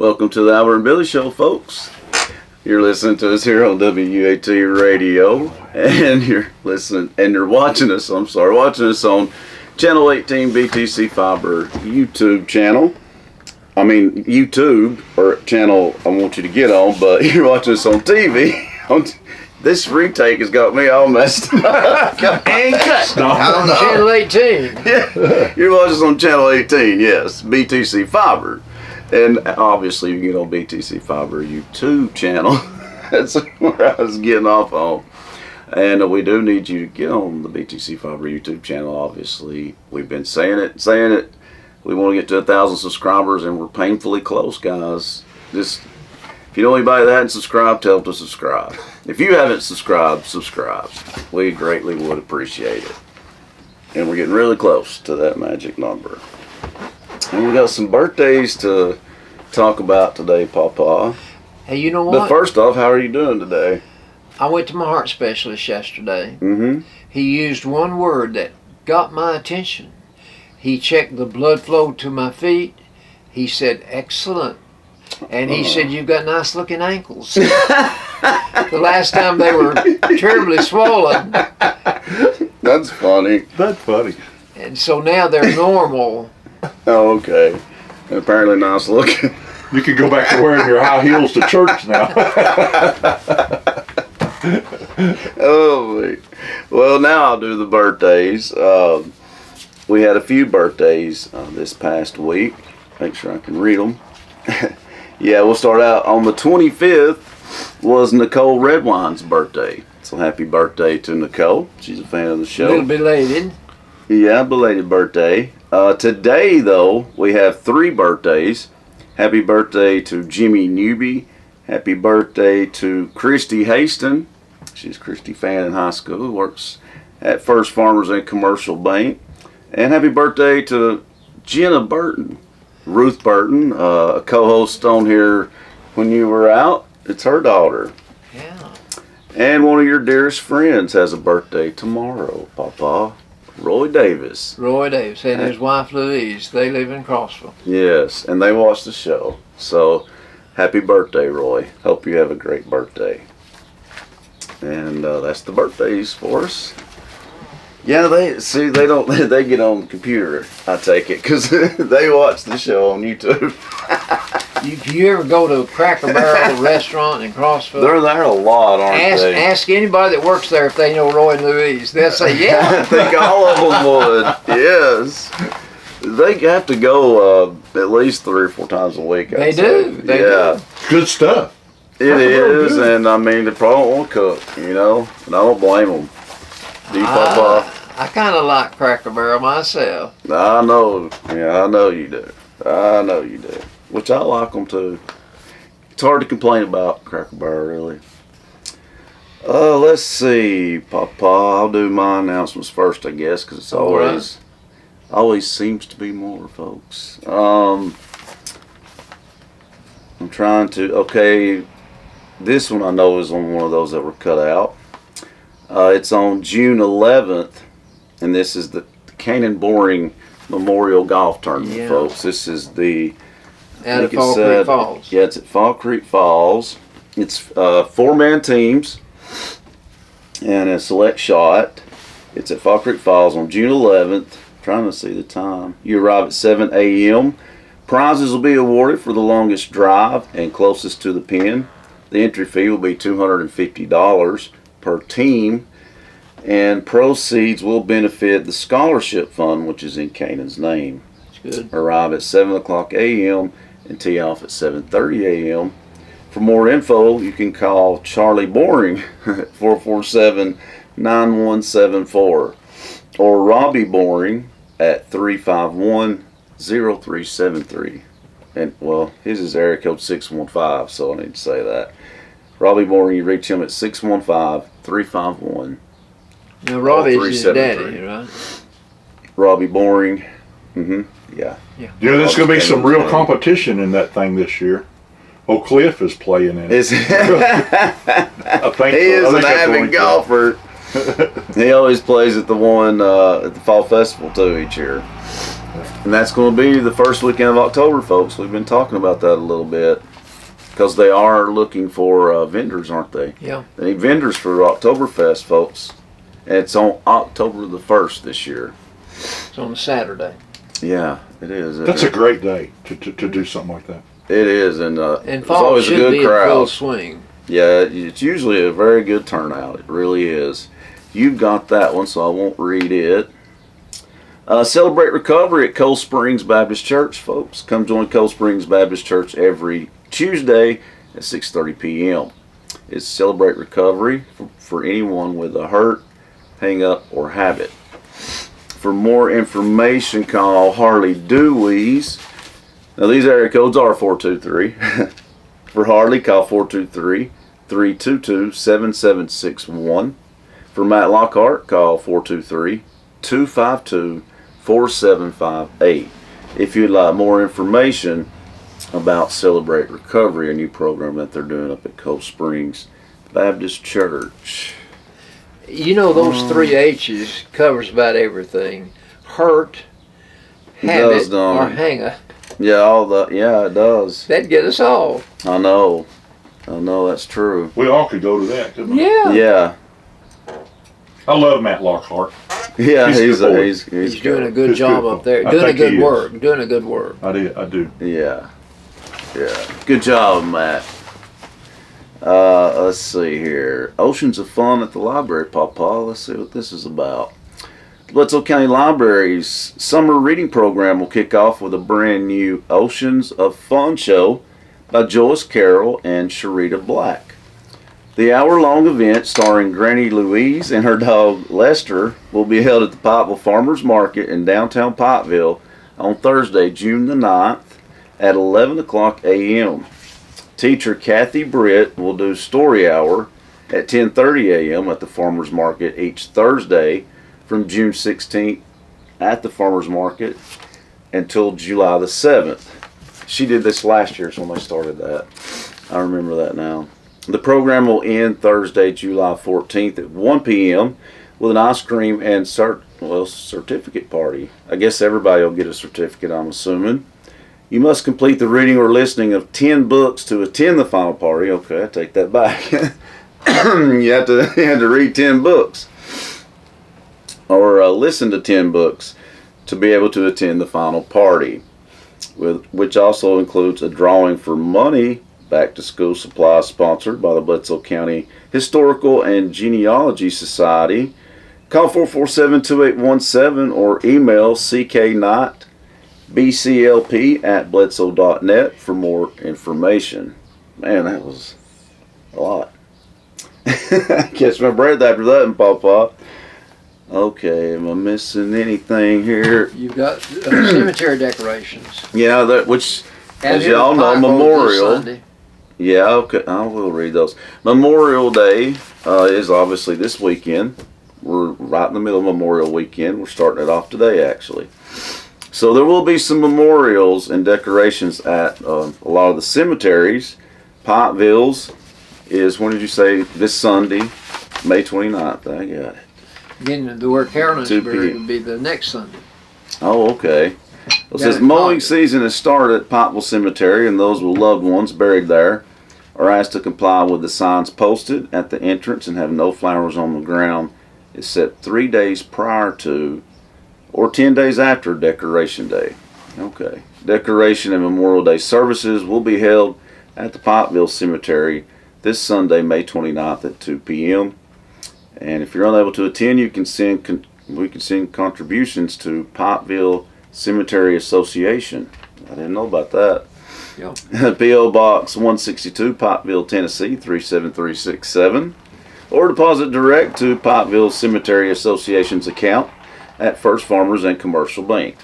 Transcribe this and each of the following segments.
Welcome to the Albert and Billy Show, folks. You're listening to us here on WUAT Radio, and you're watching us on Channel 18 BTC Fiber YouTube channel. I mean, YouTube, or channel I want you to get on, but you're watching us on TV. This retake has got me all messed up. And cut. On Channel 18. Yeah, you're watching us on Channel 18, yes, BTC Fiber. And obviously you can get on BTC Fiber YouTube channel. That's where I was getting off on. And we do need you to get on the BTC Fiber YouTube channel, obviously. We've been saying it. We want to get to 1,000 subscribers, and we're painfully close, guys. Just, if you know anybody that hasn't subscribed, tell them to subscribe. If you haven't subscribed, subscribe. We greatly would appreciate it. And we're getting really close to that magic number. And we got some birthdays to talk about today, Papa. Hey, you know what? But first off, how are you doing today? I went to my heart specialist yesterday. Mm-hmm. He used one word that got my attention. He checked the blood flow to my feet. He said, excellent. And he said, you've got nice looking ankles. The last time they were terribly swollen. That's funny. And so now they're normal. Oh, okay. And apparently nice looking. You can go back to wearing your high heels to church now. Oh, wait. Well, now I'll do the birthdays. We had a few birthdays this past week. Make sure I can read them. Yeah, we'll start out on the 25th was Nicole Redwine's birthday. So happy birthday to Nicole. She's a fan of the show. A little belated. Yeah, belated birthday. Today, though, we have 3 birthdays. Happy birthday to Jimmy Newby. Happy birthday to Christy Haston. She's a Christy fan in high school who works at First Farmers and Commercial Bank. And happy birthday to Jenna Burton. Ruth Burton, a co-host on here when you were out. It's her daughter. Yeah. And one of your dearest friends has a birthday tomorrow, Papa. Roy Davis. Roy Davis and his wife Louise. They live in Crossville. Yes, and they watch the show. So, happy birthday, Roy. Hope you have a great birthday. And that's the birthdays for us. Yeah, they get on the computer, I take it, because they watch the show on YouTube. If you ever go to a Cracker Barrel restaurant in Crossville, They're there a lot, aren't they? Ask anybody that works there if they know Roy and Louise. They'll say, yeah. I think all of them would, yes. They have to go at least 3 or 4 times a week. They do. They do. Good stuff. It is, and I mean, they probably don't want to cook, and I don't blame them. Do you, Papa? I kind of like Cracker Barrel myself. I know. Yeah, I know you do. Which I like them too. It's hard to complain about Cracker Barrel, really. Let's see, Papa. I'll do my announcements first, I guess, because it's always seems to be more, folks. I'm trying to. Okay, this one I know is on one of those that were cut out. It's on June 11th, and this is the Canaan Boring Memorial Golf Tournament, folks. This is the out of Fall Creek Falls. Yeah, it's at Fall Creek Falls. It's 4-man teams and a select shot. It's at Fall Creek Falls on June 11th. I'm trying to see the time. You arrive at 7 a.m. Prizes will be awarded for the longest drive and closest to the pin. The entry fee will be $250 per team, and proceeds will benefit the scholarship fund, which is in Canaan's name. That's good. Arrive at 7 o'clock a.m. and tee off at 7:30 a.m. For more info, you can call Charlie Boring at 447-9174 or Robbie Boring at 351-0373. And, well, his is area code 615, so I need to say that. Robbie Boring, you reach him at 615-351. Now, Robbie is his daddy, right? Robbie Boring. Yeah. Yeah, there's going to be some real competition in that thing this year. Oak Cliff is playing in it. He is an avid golfer. He always plays at the one at the Fall Festival too each year. And that's going to be the first weekend of October, folks. We've been talking about that a little bit because they are looking for vendors, aren't they? Yeah. They need vendors for Oktoberfest, folks. And it's on October the 1st this year. It's on a Saturday. Yeah, it is. That's a great day to do something like that. It is, and And it's fall always a should good be in crowd. full swing. Yeah, it's usually a very good turnout. It really is. You've got that one, so I won't read it. Celebrate Recovery at Cold Springs Baptist Church, folks. Come join Cold Springs Baptist Church every Tuesday at 6:30 p.m. It's Celebrate Recovery for anyone with a hurt, hang up, or habit. For more information, call Harley Dewey's. Now, these area codes are 423. For Harley, call 423-322-7761. For Matt Lockhart, call 423-252-4758. If you'd like more information about Celebrate Recovery, a new program that they're doing up at Cold Springs Baptist Church. You know, those three H's covers about everything. Hurt, habit, or hang-up. Yeah, it does. That'd get us all. I know, that's true. We all could go to that, couldn't we? Yeah. Yeah. I love Matt Lockhart. Yeah, He's He's doing a good job good. up there. I Doing a think he good is. work. Doing a good work. I do. Yeah. Good job, Matt. Let's see here. Oceans of Fun at the Library, Papa. Let's see what this is about. Bledsoe County Library's summer reading program will kick off with a brand new Oceans of Fun show by Joyce Carroll and Sharita Black. The hour-long event starring Granny Louise and her dog Lester will be held at the Potbell Farmers Market in downtown Pikeville on Thursday, June the 9th at 11 o'clock a.m. Teacher Kathy Britt will do story hour at 10:30 a.m. at the Farmers Market each Thursday from June 16th at the Farmers Market until July the 7th. She did this last year, so when they started that. I remember that now. The program will end Thursday, July 14th at 1 p.m. with an ice cream and certificate party. I guess everybody will get a certificate, I'm assuming. You must complete the reading or listening of 10 books to attend the final party. Okay, I take that back. you have to read 10 books or listen to 10 books to be able to attend the final party, which also includes a drawing for money back to school supplies sponsored by the Bledsoe County Historical and Genealogy Society. Call 447-2817 or email cknightbclp@bledsoe.net for more information. Man, that was a lot. Catch my breath after that one, Papa. Okay, am I missing anything here? You've got cemetery decorations. Yeah, which, Out as here y'all in know, Pikeville this Memorial. Sunday. Yeah, okay, I will read those. Memorial Day is obviously this weekend. We're right in the middle of Memorial Weekend. We're starting it off today, actually. So there will be some memorials and decorations at a lot of the cemeteries. Pikeville's is, when did you say, this Sunday, May 29th. I got it. Again, the word Carolyn's 2 buried p.m. would be the next Sunday. Oh, okay. Well, it says Got it mowing covered. season has started at Potbell Cemetery, and those with loved ones buried there are asked to comply with the signs posted at the entrance and have no flowers on the ground except 3 days prior to or 10 days after Decoration Day. Okay. Decoration and Memorial Day services will be held at the Pikeville Cemetery this Sunday, May 29th at 2 p.m. And if you're unable to attend, we can send contributions to Pikeville Cemetery Association. I didn't know about that. Yep. P.O. Box 162, Pikeville, Tennessee 37367. Or deposit direct to Pikeville Cemetery Association's account at First Farmers and Commercial Bank.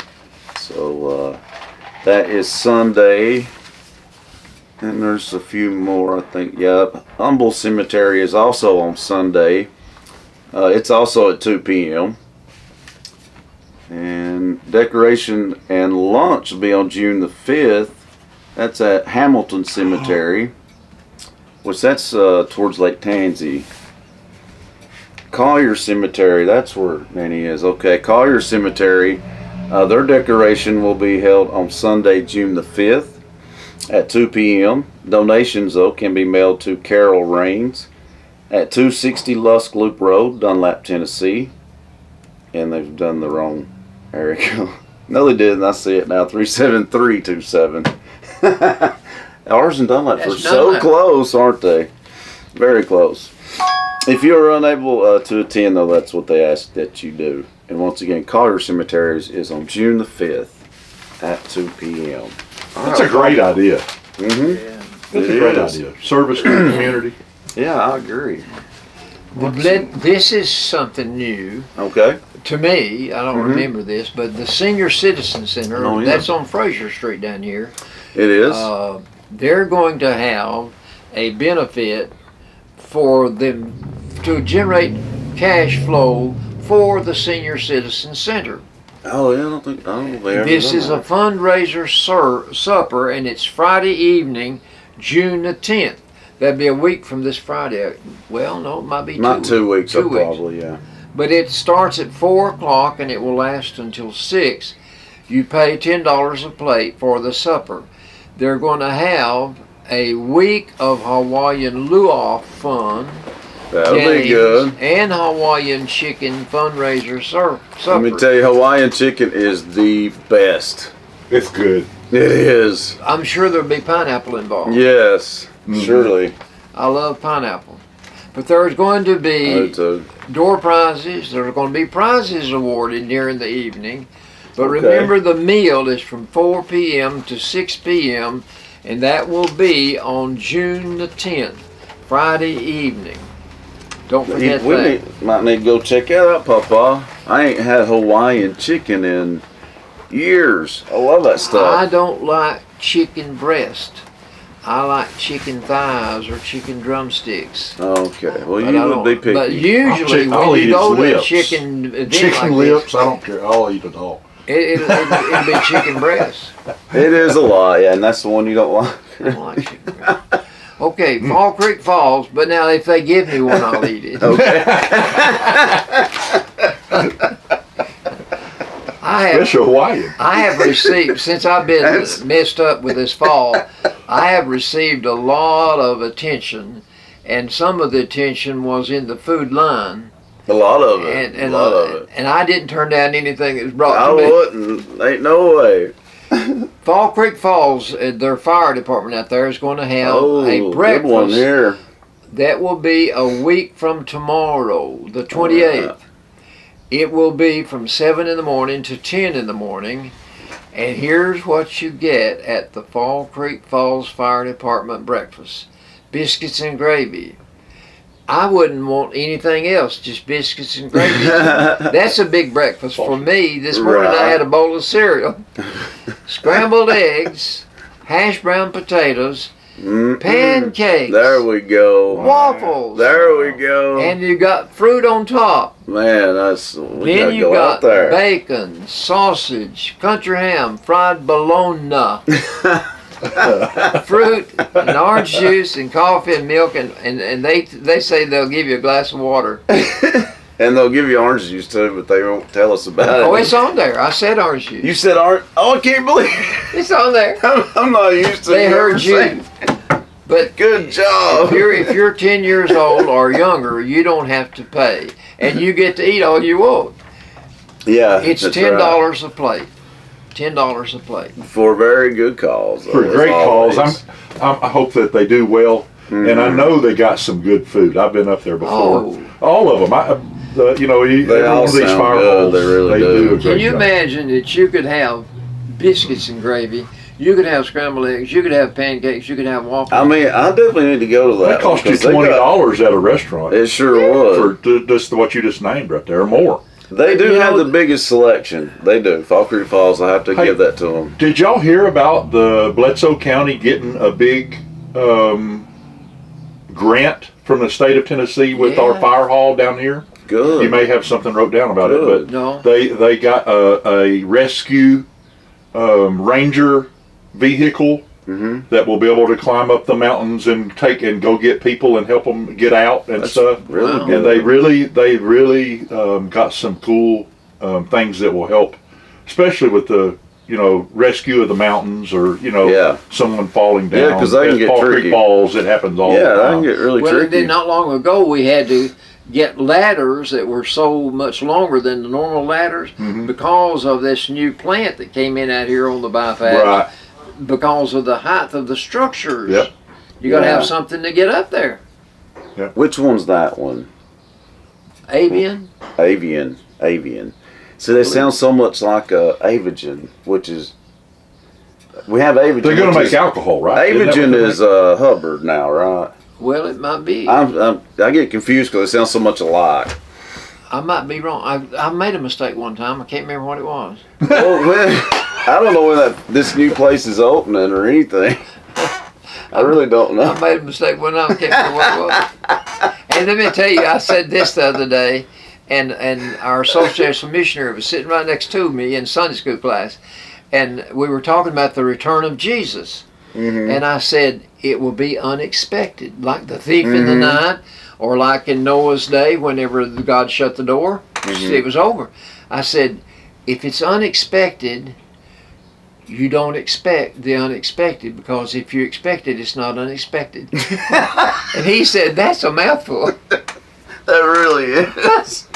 So that is Sunday. And there's a few more, I think. Yeah, Humble Cemetery is also on Sunday. It's also at 2 p.m. And decoration and lunch will be on June the 5th. That's at Hamilton Cemetery, which that's towards Lake Tansy. Collier Cemetery, that's where Nanny is. Okay, Collier Cemetery Their decoration will be held on Sunday, June the 5th at 2 p.m. Donations, though, can be mailed to Carol Raines at 260 Lusk Loop Road, Dunlap, Tennessee. And they've done the wrong area. No, they didn't. I see it now. 37327. Ours and Dunlap are so close, aren't they? Very close. If you are unable to attend, though, that's what they ask that you do. And once again, Collier Cemeteries is on June the 5th at 2 p.m. That's a great idea. Mm-hmm. Yeah. That's a great idea. Service to the community. Yeah, I agree. This is something new. Okay. To me, I don't remember this, but the Senior Citizen Center, that's on Fraser Street down here. It is. They're going to have a benefit for them to generate cash flow for the Senior Citizen Center. Oh, yeah, I don't know they ever This done is that. a fundraiser supper, and it's Friday evening, June the 10th. That'd be a week from this Friday. Well, no, it might be Not 2 weeks, 2 weeks. probably, yeah. But it starts at 4 o'clock and it will last until 6. You pay $10 a plate for the supper. They're going to have a week of Hawaiian luau fun. That'll be good. And Hawaiian chicken fundraiser supper. Let me tell you, Hawaiian chicken is the best. It's good. It is. I'm sure there'll be pineapple involved. Yes, surely. I love pineapple. But there's going to be door prizes. There are going to be prizes awarded during the evening. But remember, the meal is from 4 p.m. to 6 p.m. and that will be on June the 10th, Friday evening. Don't forget that. Might need to go check that out, Papa. I ain't had Hawaiian chicken in years. I love that stuff. I don't like chicken breast. I like chicken thighs or chicken drumsticks. Okay, well, you would be picky. But usually I'll when eat you go its to a lips. chicken event Chicken like lips, this, I don't care. I'll eat it all. it'll be chicken breast. It is a lot, yeah, and that's the one you don't like. I don't like chicken breast. Okay, Fall Creek Falls, but now if they give me one, I'll eat it. Okay. That's Hawaiian. I have received, since I've been messed up with this fall, I have received a lot of attention, and some of the attention was in the food line. A lot of it. And, a lot of it. And I didn't turn down anything that was brought I to me. wouldn't. Ain't no way. Fall Creek Falls, their fire department out there is going to have a breakfast. Good one here. That will be a week from tomorrow, the 28th. Right. It will be from 7 in the morning to 10 in the morning. And here's what you get at the Fall Creek Falls Fire Department breakfast. Biscuits and gravy. I wouldn't want anything else, just biscuits and gravy. That's a big breakfast for me. This morning I had a bowl of cereal, scrambled eggs, hash brown potatoes, pancakes. There we go. Waffles. There we go. And you got fruit on top. Man, that's we Then gotta you go got out there. bacon, sausage, country ham, fried bologna, fruit, and orange juice, and coffee and milk, and they say they'll give you a glass of water. And they'll give you orange juice too, but they won't tell us about it. Oh, it's on there. I said orange juice. You said orange? Oh, I can't believe it. It's on there. I'm not used to. They you heard ever you. saying- But Good job. if you're 10 years old or younger, you don't have to pay, and you get to eat all you want. Yeah, It's that's $10 a plate. $10 a plate. right. For very good calls. For as great calls. always. I hope that they do well, and I know they got some good food. I've been up there before. Oh. All of them. Every all one of these sound fire good. halls, They really do. a great Can you job. imagine that you could have biscuits and gravy, you could have scrambled eggs, you could have pancakes, you could have waffles? I mean, I definitely need to go to that. That cost you because they got- $20 at a restaurant. It sure would. For just what you just named right there, or more. They do You have know- the biggest selection. They do. Fall Creek Falls, I have to Hey. give that to them. Did y'all hear about the Bledsoe County getting a big grant from the state of Tennessee with our Yeah. fire hall down here? Good. You may have something wrote down about it, Good. but No. they got a rescue ranger vehicle that will be able to climb up the mountains and go get people and help them get out and That's stuff. really Wow. good. And they really got some cool things that will help especially with the rescue of the mountains, or someone falling down. Yeah, because they can get tricky. Creek falls, it happens all the time. Yeah, they can get really Well, tricky. then not long ago we had to get ladders that were so much longer than the normal ladders because of this new plant that came in out here on the bypass. Right. Because of the height of the structures. Yep. You got to have something to get up there. Yep. Which one's that one? Avian. See, they sound so much like Avogen, which is, we have Avogen. They're going to make alcohol, right? Avogen is Hubbard now, right? Well, it might be. I get confused because they sound so much alike. I might be wrong. I made a mistake one time. I can't remember what it was. Well, man, I don't know when this new place is opening or anything. I really don't know. I made a mistake one time. I can't remember what it was. And let me tell you, I said this the other day, and our association missionary was sitting right next to me in Sunday school class, and we were talking about the return of Jesus. And I said, it will be unexpected, like the thief in the night, or like in Noah's day, whenever God shut the door, it was over. I said, if it's unexpected, you don't expect the unexpected, because if you expect it, it's not unexpected. And he said, that's a mouthful. That really is.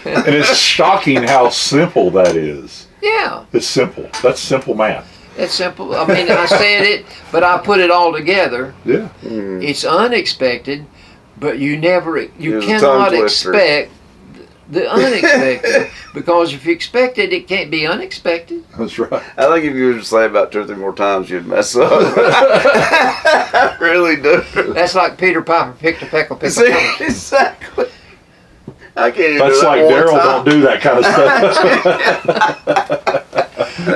And it's shocking how simple that is. Yeah. It's simple. That's simple math. It's simple. I mean, I said it, but I put it all together. Yeah. It's unexpected, but you It's a cannot tongue twister. expect the unexpected, because if you expect it, it can't be unexpected. That's right. I think if you were to say it about 2 or 3 more times, you'd mess up. I really do. That's like Peter Piper picked a peckle, pickle, See, peckle. exactly. I can't even That's do that like one Daryl time. don't do that kind of stuff.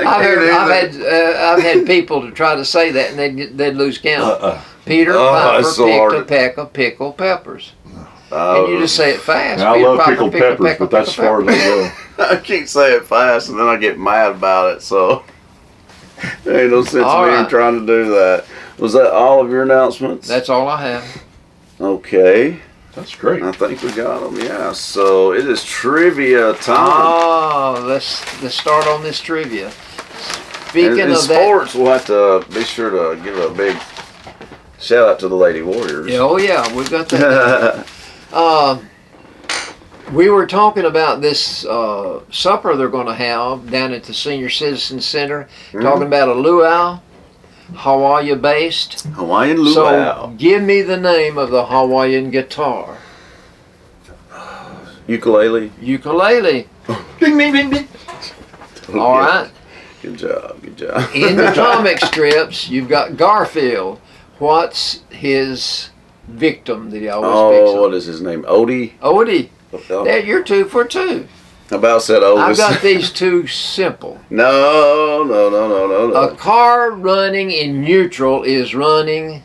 I've had people to try to say that, and they'd lose count. Peter Piper it's so picked hard a to- peck of pickled peppers. Oh, And you just say it fast. And I Peter love Piper pickled picked a peppers, peck of but that's as pickled far as peppers. I go. I can't say it fast, and then I get mad about it. So there ain't no sense All in me right. trying to do that. Was that all of your announcements? That's all I have. Okay. That's great. I think we got them. Yeah. So it is trivia time. Oh, let's start on this trivia. Speaking in of sports, we'll have to be sure to give a big shout out to the Lady Warriors. that. Oh yeah, we've got that. We were talking about this supper they're going to have down at the Senior Citizen Center, talking about a luau, Hawaii based. Hawaiian luau. So give me the name of the Hawaiian guitar. Ukulele. Ukulele. Ding, ding, ding, ding. All right. Good job. Good job. In the comic strips, you've got Garfield. What's his victim that he always picks what on? is his name? Odie. Odie. Oh, There, you're 2 for 2. about said Otis. I've got these 2 simple. No. A car running in neutral is running.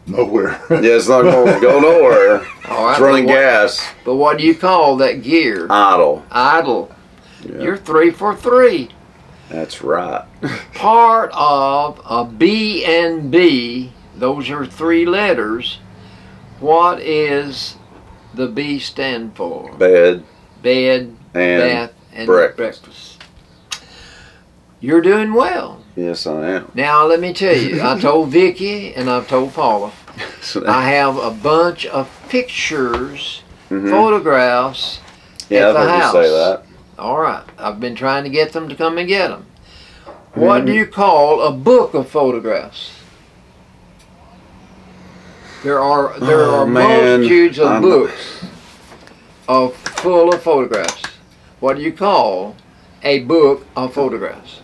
Nowhere. Yeah, it's not going to go nowhere. All right, It's running but what- gas. But what do you call that gear? Idle. Idle. Yeah. You're 3 for 3. That's right. Part of a B and B. Those are 3 letters. What is the B stand for? Bed Bed, and bath, and breakfast. You're doing well. Yes, I am. Now let me tell you, I told Vicki and I've told Paula, So I have a bunch of pictures, Mhm. photographs yeah, at the I've heard house. you say that. All right, I've been trying to get them to come and get them. What do you call a book of photographs? There are man. multitudes of I'm- books full of photographs. What do you call a book of photographs?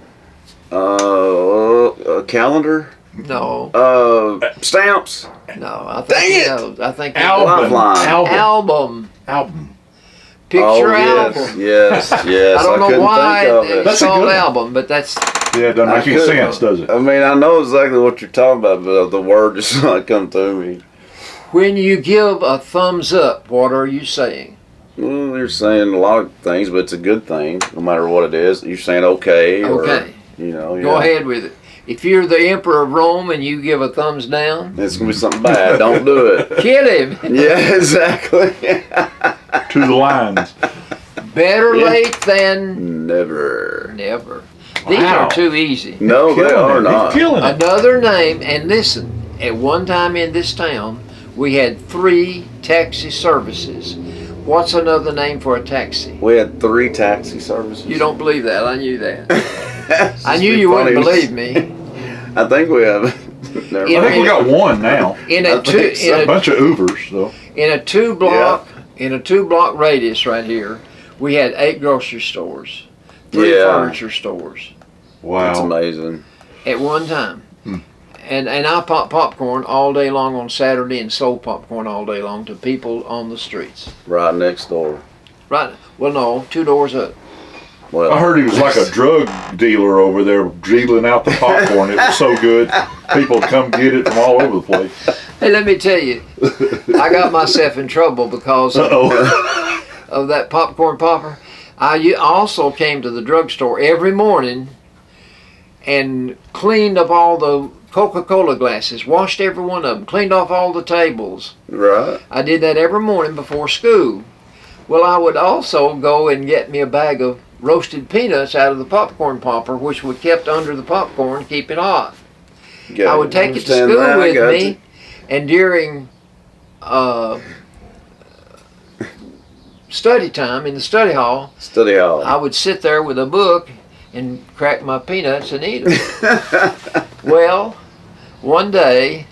A calendar. No, Stamps. no. I think Dang he it! knows. I think he Album. Lifeline. Album. Album. Picture yes, album. yes. I don't know couldn't why think of it. it's That's a called good one. album, but that's Yeah, it doesn't I make any couldn't- sense, does it? I mean, I know exactly what you're talking about, but the word just not come to me. when you give a thumbs up. What are you saying? Well, you're saying a lot of things, but it's a good thing, no matter what it is. You're saying okay, Okay. or you know, Go yeah. ahead with it. If you're the emperor of Rome and you give a thumbs down, It's gonna be something bad. Don't do it. kill him. Yeah, exactly. To the lines. Better late than never. never. These Wow. are too easy. No, they are not. He's killing it. Another name, and listen, at one time in this town, we had 3 taxi services. What's another name for a taxi? We had 3 taxi services. You don't believe that. I knew that. It's I just knew be you wouldn't funny. believe me. I think we have. Never You I know, think we got one now. In I a two think so. A bunch of Ubers, though. in a 2-block radius right here, we had 8 grocery stores, 3 Yeah. furniture stores That's Wow. amazing. at one time. And I popped popcorn all day long on Saturday and sold popcorn all day long to people on the streets. Right next door. Right. Well, no, 2 doors up. Well, I heard he was like a drug dealer over there, dealing out the popcorn. It was so good. People come get it from all over the place. Hey, let me tell you, I got myself in trouble because Uh-oh. of that popcorn popper. I also came to the drugstore every morning and cleaned up all the Coca-Cola glasses, washed every one of them, cleaned off all the tables. right. I did that every morning before school. Well, I would also go and get me a bag of roasted peanuts out of the popcorn popper, which we kept under the popcorn to keep it hot. I would take it to Understand school that, I with got me, you. and during study time in the study hall, Study hall. I would sit there with a book and crack my peanuts and eat them. Well, one day,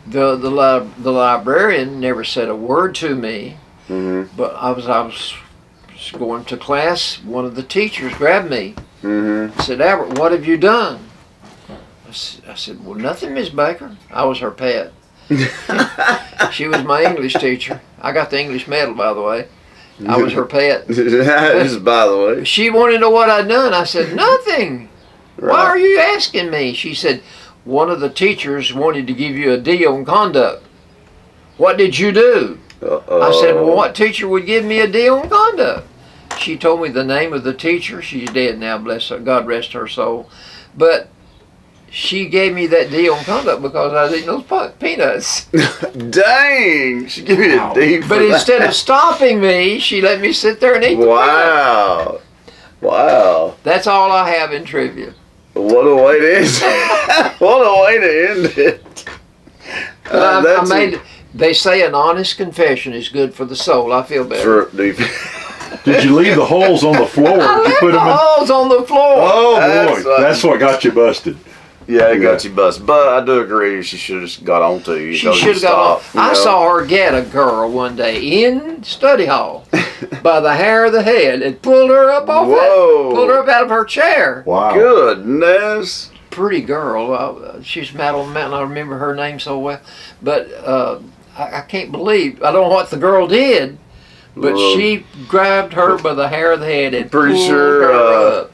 the librarian never said a word to me, but I was going to class. One of the teachers grabbed me, said, "Albert, what have you done?" I said, "Well, nothing, Miss Baker." I was her pet. She was my English teacher. I got the English medal, by the way. I was her pet. Just by the way. She wanted to know what I'd done. I said, "Nothing. Why are you asking me?" She said, "One of the teachers wanted to give you a D on conduct. What did you do?" I said, "Well, what teacher would give me a D on conduct?" She told me the name of the teacher. She's dead now, bless her. God rest her soul. But she gave me that D on conduct because I was eating those peanuts. Dang! She gave me a D for But that. instead of stopping me, she let me sit there and eat the peanuts. Wow. Wow. That's all I have in trivia. What a way to end What a way to end it. But I That's made. They say an honest confession is good for the soul. I feel better. Sure, dude. Did you leave the holes on the floor? I Did you left put the them in? holes on the floor. Oh That's boy, that's what got you busted. Yeah, it got you busted. But I do agree, she should have just got on to you. She should have got on. I saw her get a girl one day in study hall by the hair of the head and pulled her up off pulled her up out of her chair. Wow. Goodness. Pretty girl. She's Madeline Mountain. I remember her name so well. But I can't believe, I don't know what the girl did, but she grabbed her by the hair of the head and Pretty pulled sure, her up.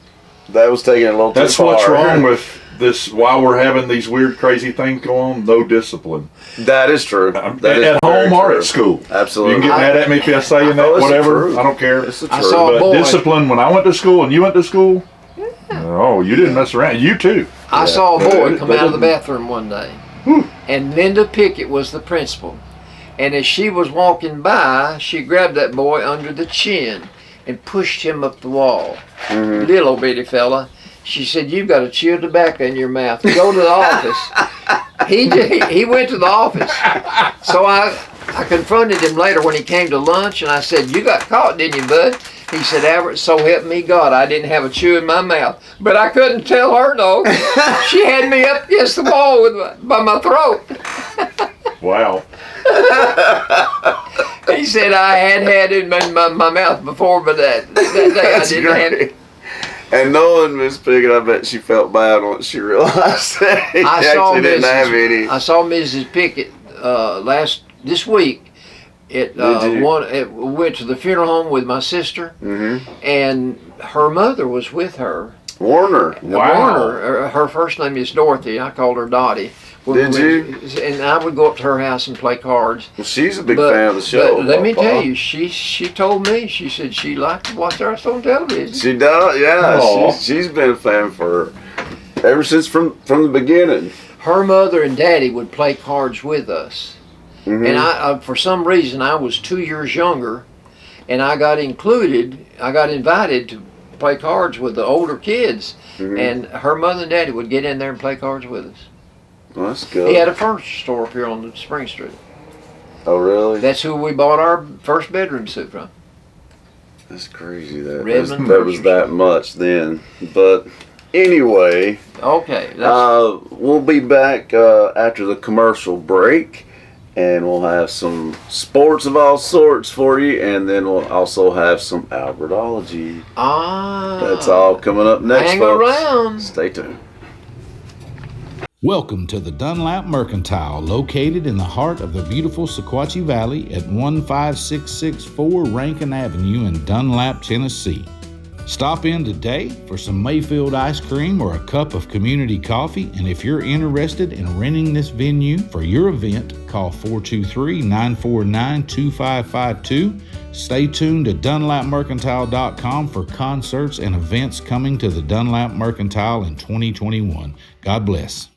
That was taking it a little That's too far. what's wrong with this. While we're having these weird, crazy things go on, no discipline. That is true. That is At very home or true. at school. Absolutely. You can get mad at me if I'm saying that, Oh, it's whatever. true. I don't care. It's the I truth. saw a But boy. discipline, when I went to school and you went to school, oh, you didn't mess around. You too. I saw a boy come That out of the didn't- bathroom one day, and Linda Pickett was the principal. And as she was walking by, she grabbed that boy under the chin and pushed him up the wall. Little bitty fella. She said, "You've got a chew of tobacco in your mouth. Go to the office." He went to the office. So I confronted him later when he came to lunch, and I said, "You got caught, didn't you, bud?" He said, "Albert, so help me God, I didn't have a chew in my mouth." But I couldn't tell her no. She had me up against the wall by my throat. Wow. He said I had it in my mouth before, but that day I That's didn't have great. it. And knowing Miss Pickett, I bet she felt bad once she realized that he I saw actually didn't have any. I saw Mrs. Pickett this week. It Did you? went to the funeral home with my sister, and her mother was with her. Warner. Wow. Warner, her first name is Dorothy. I called her Dottie. Did you? And I would go up to her house and play cards. Well, she's a big fan of the show. But let me Papa. tell you, she told me, she said she liked to watch us on television. She does, yeah. Aw. She's been a fan for ever since from the beginning. Her mother and daddy would play cards with us. And I, for some reason, I was 2 years younger, and I got invited to play cards with the older kids, and her mother and daddy would get in there and play cards with us. Well, that's good. He had a furniture store up here on the Spring Street. Oh, really? That's who we bought our first bedroom suit from. That's crazy. That was that much then. But anyway, okay, we'll be back after the commercial break, and we'll have some sports of all sorts for you, and then we'll also have some Albertology. That's all coming up next, hang folks. around. Stay tuned. Welcome to the Dunlap Mercantile, located in the heart of the beautiful Sequatchie Valley at 15664 Rankin Avenue in Dunlap, Tennessee. Stop in today for some Mayfield ice cream or a cup of community coffee, and if you're interested in renting this venue for your event, call 423-949-2552. Stay tuned to DunlapMercantile.com for concerts and events coming to the Dunlap Mercantile in 2021. God bless.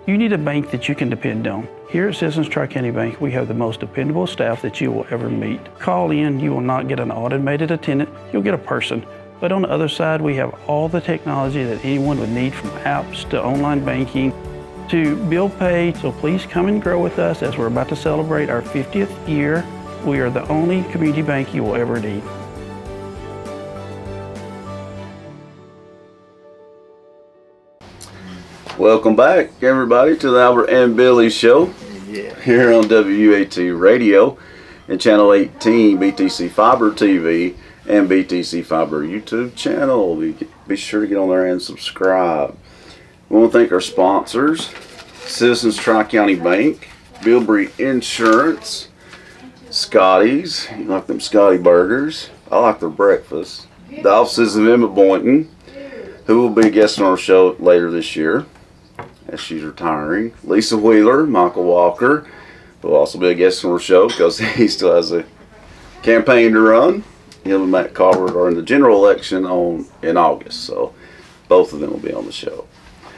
You need a bank that you can depend on. Here at Citizens Tri-County Bank, we have the most dependable staff that you will ever meet. Call in, you will not get an automated attendant, you'll get a person. But on the other side, we have all the technology that anyone would need, from apps to online banking to bill pay. So please come and grow with us as we're about to celebrate our 50th year. We are the only community bank you will ever need. Welcome back, everybody, to the Albert and Billy Show. Here on WUAT Radio and Channel 18, BTC Fiber TV, and BTC Fiber YouTube channel. Be sure to get on there and subscribe. We want to thank our sponsors: Citizens Tri-County Bank, Bilbrey Insurance, Scotty's. You like them Scotty burgers? I like their breakfast. The offices of Emma Boynton, who will be a guest on our show later this year, as she's retiring. Lisa Wheeler, Michael Walker will also be a guest on our show because he still has a campaign to run. Him and Matt Carver are in the general election in August, so both of them will be on the show.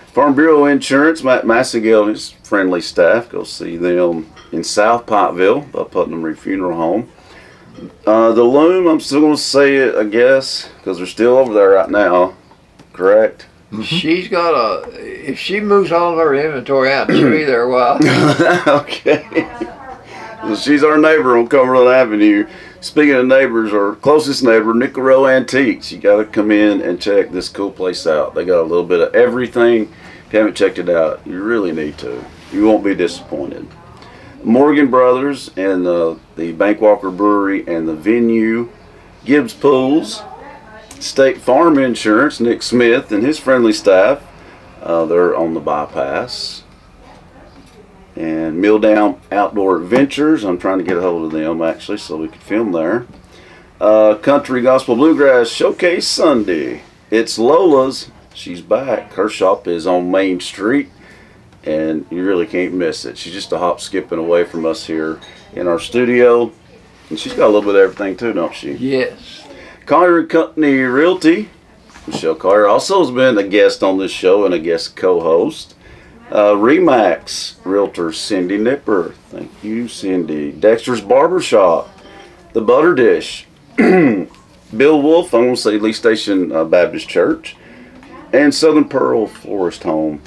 Farm Bureau Insurance, Matt Massagill and his friendly staff. Go see them in South Pikeville by Putnam Reed Funeral Home. The Loom, I'm still going to say it, I guess, because they're still over there right now, correct? She's got if she moves all of her inventory out, she'll be there a while. Okay. Well, she's our neighbor on Cumberland Avenue. Speaking of neighbors, our closest neighbor, Nickel Row Antiques. You got to come in and check this cool place out. They got a little bit of everything. If you haven't checked it out, you really need to. You won't be disappointed. Morgan Brothers and the Bankwalker Brewery and the Venue, Gibbs Pools, State Farm Insurance, Nick Smith and his friendly staff. They're on the bypass. And Milldown Outdoor Adventures. I'm trying to get a hold of them actually so we can film there. Country Gospel Bluegrass Showcase Sunday. It's Lola's. She's back. Her shop is on Main Street, and you really can't miss it. She's just a hop skipping away from us here in our studio. And she's got a little bit of everything too, don't she? Yes. Collier & Company Realty. Michelle Collier also has been a guest on this show and a guest co-host. Remax Realtor Cindy Nipper. Thank you, Cindy. Dexter's Barbershop. The Butter Dish. Bill Wolf, I'm going to say Lee Station Baptist Church. And Southern Pearl Florist Home.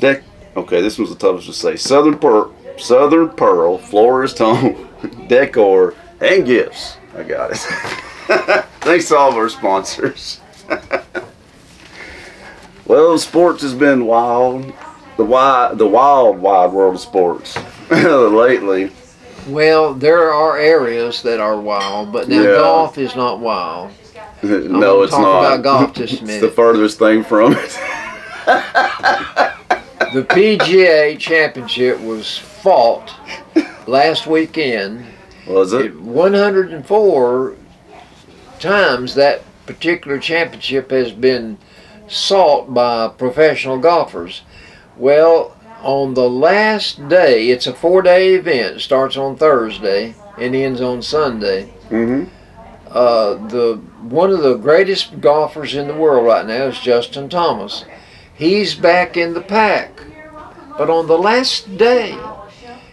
Okay, this was the toughest to say. Southern Pearl Florist Home. Decor and gifts. I got it. Thanks to all of our sponsors. Well, sports has been wild. The wild world of sports lately. Well, there are areas that are wild, but now golf is not wild. No, it's not. Talk about golf just a minute. It's the furthest thing from it. The PGA Championship was fought last weekend. Was it? 104 times that particular championship has been sought by professional golfers. Well, on the last day, it's a 4-day event. It starts on Thursday and ends on Sunday. Mm-hmm. One of the greatest golfers in the world right now is Justin Thomas. He's back in the pack. But on the last day,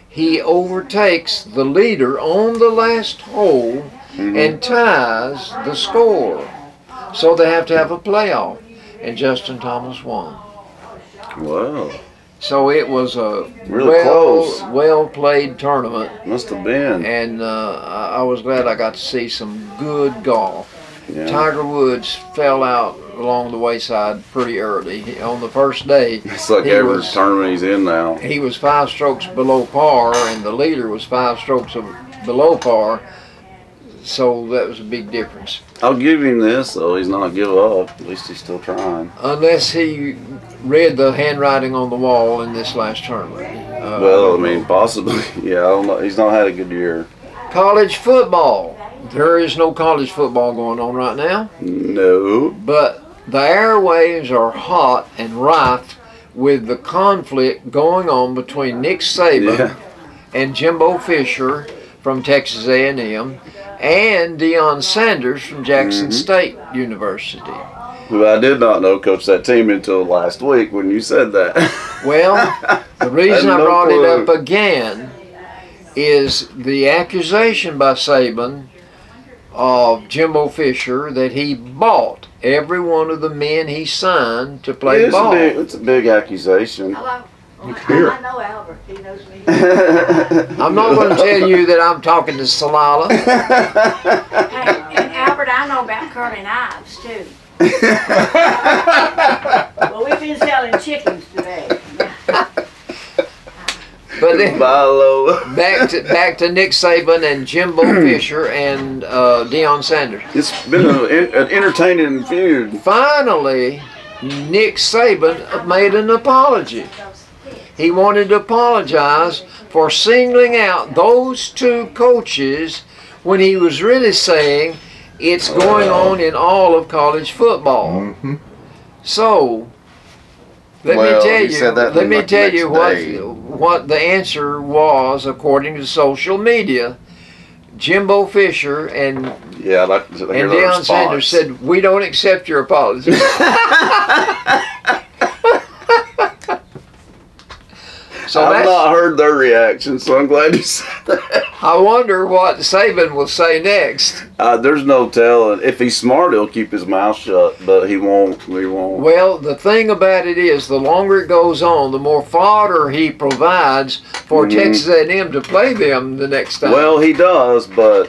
he overtakes the leader on the last hole and ties the score. So they have to have a playoff. And Justin Thomas won. Wow. So it was a Really close. well played tournament. Must have been. And I was glad I got to see some good golf. Yeah. Tiger Woods fell out along the wayside pretty early. On the first day, It's like he every was- tournament he's in now. he was 5 strokes below par, and the leader was 5 strokes below par. So that was a big difference. I'll give him this, though. He's not give up. At least he's still trying. Unless he read the handwriting on the wall in this last tournament. Well, I mean, possibly. Yeah, I don't know. He's not had a good year. College football. There is no college football going on right now, No. but the airwaves are hot and rife with the conflict going on between Nick Saban Yeah. and Jimbo Fisher from Texas A&M and Deion Sanders from Jackson State University. Who I did not know coached that team until last week when you said that. Well, the reason I no brought clue. it up again is the accusation by Saban of Jimbo Fisher that he bought every one of the men he signed to play ball. It's a big accusation. Hello. Here. I know Albert. He knows me. I'm not going to tell you that I'm talking to Salala. Hey, and Albert, I know about curling knives too. Well, we've been selling chickens today. But then, Milo. back to Nick Saban and Jimbo Fisher and Deion Sanders. It's been an entertaining feud. Finally, Nick Saban made an apology. He wanted to apologize for singling out those 2 coaches when he was really saying it's going on in all of college football. So, let Well, me tell he you. said that Let me like tell next you day. what the answer was according to social media. Jimbo Fisher and Yeah, I'd like to hear the Deion response. Sanders said, "We don't accept your apology." So I've that's, not heard their reaction, so I'm glad you said that. I wonder what Saban will say next. There's no telling. If he's smart, he'll keep his mouth shut, but he won't. He won't. Well, the thing about it is, the longer it goes on, the more fodder he provides for Texas A&M to play them the next time. Well, he does, but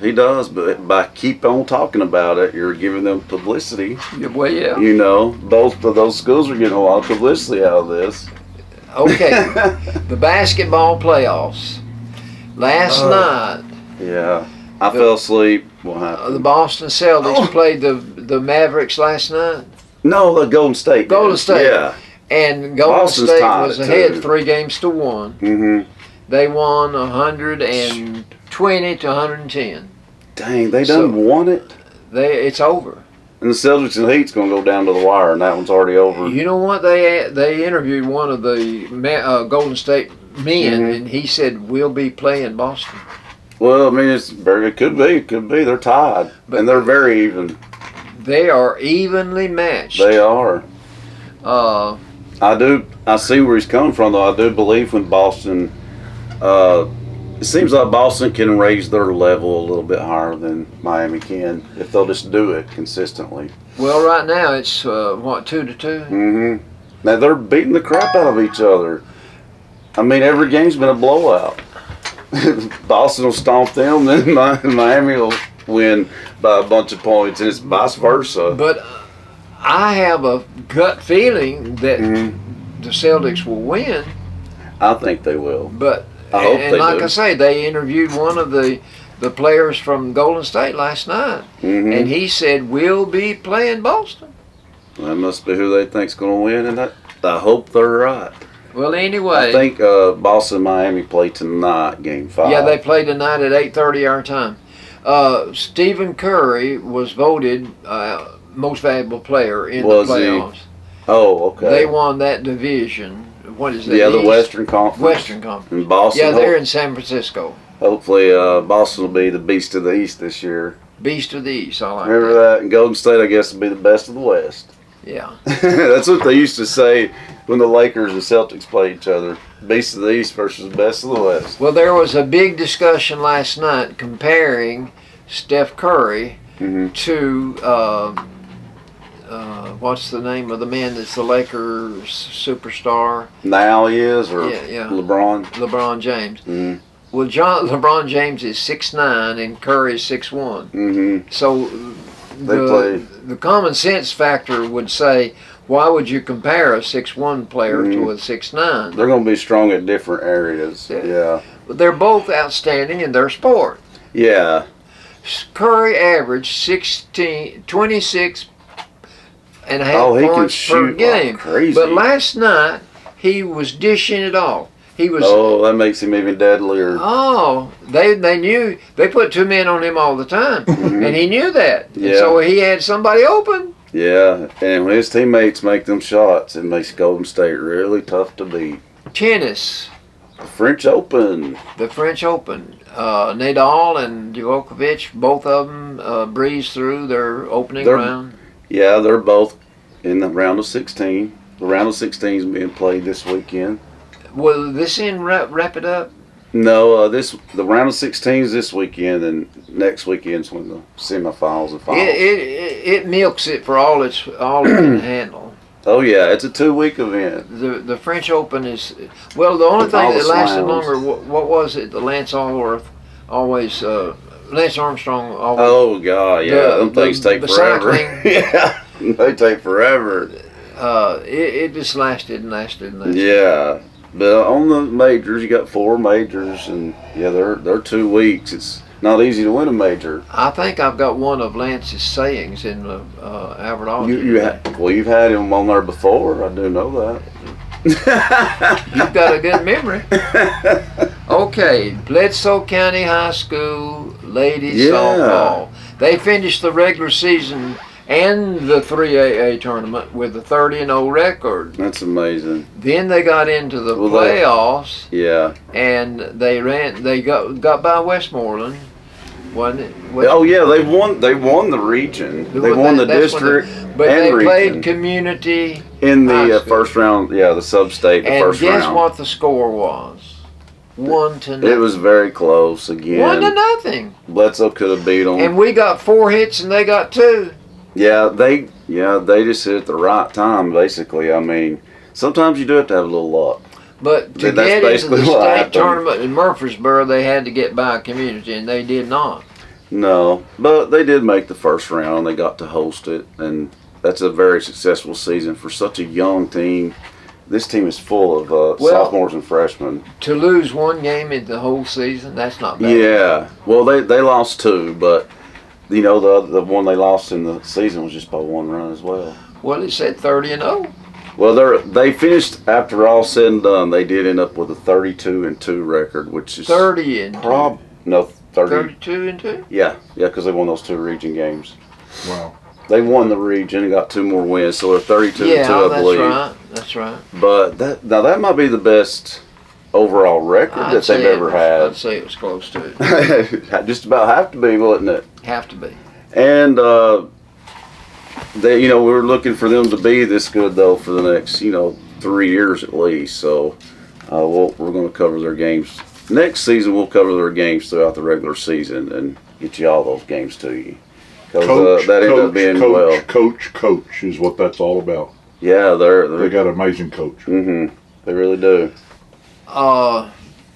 he does. But by keep on talking about it, you're giving them publicity. Well, yeah. You know, both of those schools are getting a lot of publicity out of this. Okay, the basketball playoffs. Last night, Yeah, I fell asleep. What happened? the Boston Celtics played the Mavericks last night. No, the Golden State. Golden did. State. Yeah. And Golden Boston's State tied was it, ahead too. 3-1. Mm-hmm. They won 120 to 110. Dang, they So- done won it. It's over. And the Celtics and Heat's going to go down to the wire, and that one's already over. You know what? They interviewed one of the Golden State men, Mhm. and he said, "We'll be playing Boston." Well, I mean, it could be. They're tied, and they're very even. They are evenly matched. They are. Uh, I see where he's coming from, though. I do believe when Boston, it seems like Boston can raise their level a little bit higher than Miami can if they'll just do it consistently. well, right now it's 2-2. Mm-hmm. Now they're beating the crap out of each other. I mean, every game's been a blowout. Boston will stomp them, then Miami will win by a bunch of points, and it's vice versa. But I have a gut feeling that Mhm. the Celtics will win. I think they will. But I hope and they like do. I say, they interviewed one of the players from Golden State last night, Mhm. and he said we'll be playing Boston. That must be who they think's going to win, and I hope they're right. Well, anyway. I think Boston and Miami play tonight, Game 5. Yeah, they play tonight at 8:30 our time. Stephen Curry was voted most valuable player in Was the he? playoffs. Oh, okay. They won that division. What is that? Yeah, the East? Western Conference. Western Conference. And Boston. Yeah, they're in San Francisco. Hopefully, Boston will be the beast of the East this year. Beast of the East. I like Remember that? And Golden State, I guess, will be the best of the West. Yeah. That's what they used to say when the Lakers and Celtics played each other. Beast of the East versus best of the West. Well, there was a big discussion last night comparing Steph Curry to what's the name of the man that's the Lakers superstar? Now he is, or Yeah. LeBron? LeBron James. Mm-hmm. Well, LeBron James is 6'9" and Curry is 6'1". Mm-hmm. So the common sense factor would say, why would you compare a 6'1" player to a 6'9"? They're going to be strong at different areas. Yeah. But they're both outstanding in their sport. Yeah. Curry averaged 26 and a half he can points per shoot game. like crazy. But last night, he was dishing it off. He was. Oh, that makes him even deadlier. Oh, they knew. They put 2 men on him all the time, and he knew that. Yeah. And so he had somebody open. Yeah, and when his teammates make them shots, it makes Golden State really tough to beat. Tennis, The French Open. the French Open. Nadal and Djokovic, both of them breezed through their opening round. Yeah, they're both in the round of 16. The round of 16 is being played this weekend. Will this wrap it up? No, the round of 16 is this weekend, and next weekend's when the semifinals and finals. It milks it for all it can handle. Oh yeah, it's a 2-week event. The French Open is, well, the only thing All the that lasted slams. longer. What was it? The Lance Armstrong always. Oh god, yeah, them things take the forever. cycling. Yeah, they take forever. It just lasted and lasted and lasted. Yeah, but on the majors, you got 4 majors, and yeah, they're 2 weeks. It's not easy to win a major. I think I've got one of Lance's sayings in the Albert You've had him on there before. I do know that. You've got a good memory. Okay, Bledsoe County High School ladies softball. They finished the regular season and the 3AA tournament with a 30-0 record. That's amazing. Then they got into the playoffs. Yeah. And they got by Westmoreland, wasn't it? Oh yeah, they won the region. They won the district but and they region. played community In high the school. first round, yeah, the sub-state, the And first guess round. what the score was? 1-0. It was very close again. 1-0. Bledsoe could have beat them. And we got 4 hits and they got 2. They just hit at the right time, basically. I mean, sometimes you do have to have a little luck. But to That's get into basically the what state happened. tournament in Murfreesboro, they had to get by a community, and they did not. No, but they did make the first round. They got to host it, and that's a very successful season for such a young team. This team is full of sophomores and freshmen. To lose 1 game in the whole season, that's not bad. Yeah, well, they lost 2, but you know the one they lost in the season was just by 1 run as well. Well, it said 30-0. Well, they finished, after all said and done, they did end up with a 32-2 record, which is 30-2. No, 30. 32-2. Yeah, because they won those 2 region games. Wow. They won the region and got 2 more wins, so they're 32-2, Yeah, I believe. that's right. But that might be the best overall record that they've ever had. I'd say it was close to it. Just about have to be, wouldn't it? Have to be. And we were looking for them to be this good though for the next 3 years at least. So we're going to cover their games next season. We'll cover their games throughout the regular season and get you all those games to you. Because that ended up being coach is what that's all about. Yeah, They got an amazing coach. Mm-hmm. They really do.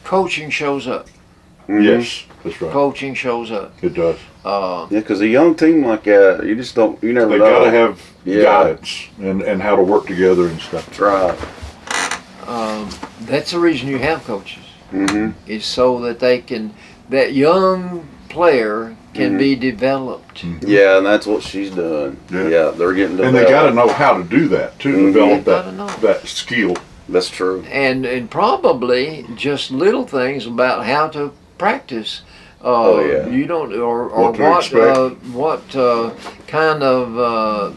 Coaching shows up. Mm-hmm. Yes, that's right. Coaching shows up. It does. Yeah, because a young team like that, you never They know. got to have guidance and how to work together and stuff. That's right. That's the reason you have coaches. Mm-hmm. Is so that that young player can be developed. Yeah, and that's what she's doing. Yeah. Yeah, they're getting developed. And they got to know how to do that too. Mhm. Develop They gotta know. that skill. That's true. And probably just little things about how to practice. Oh, yeah. You don't, or What to expect. what kind of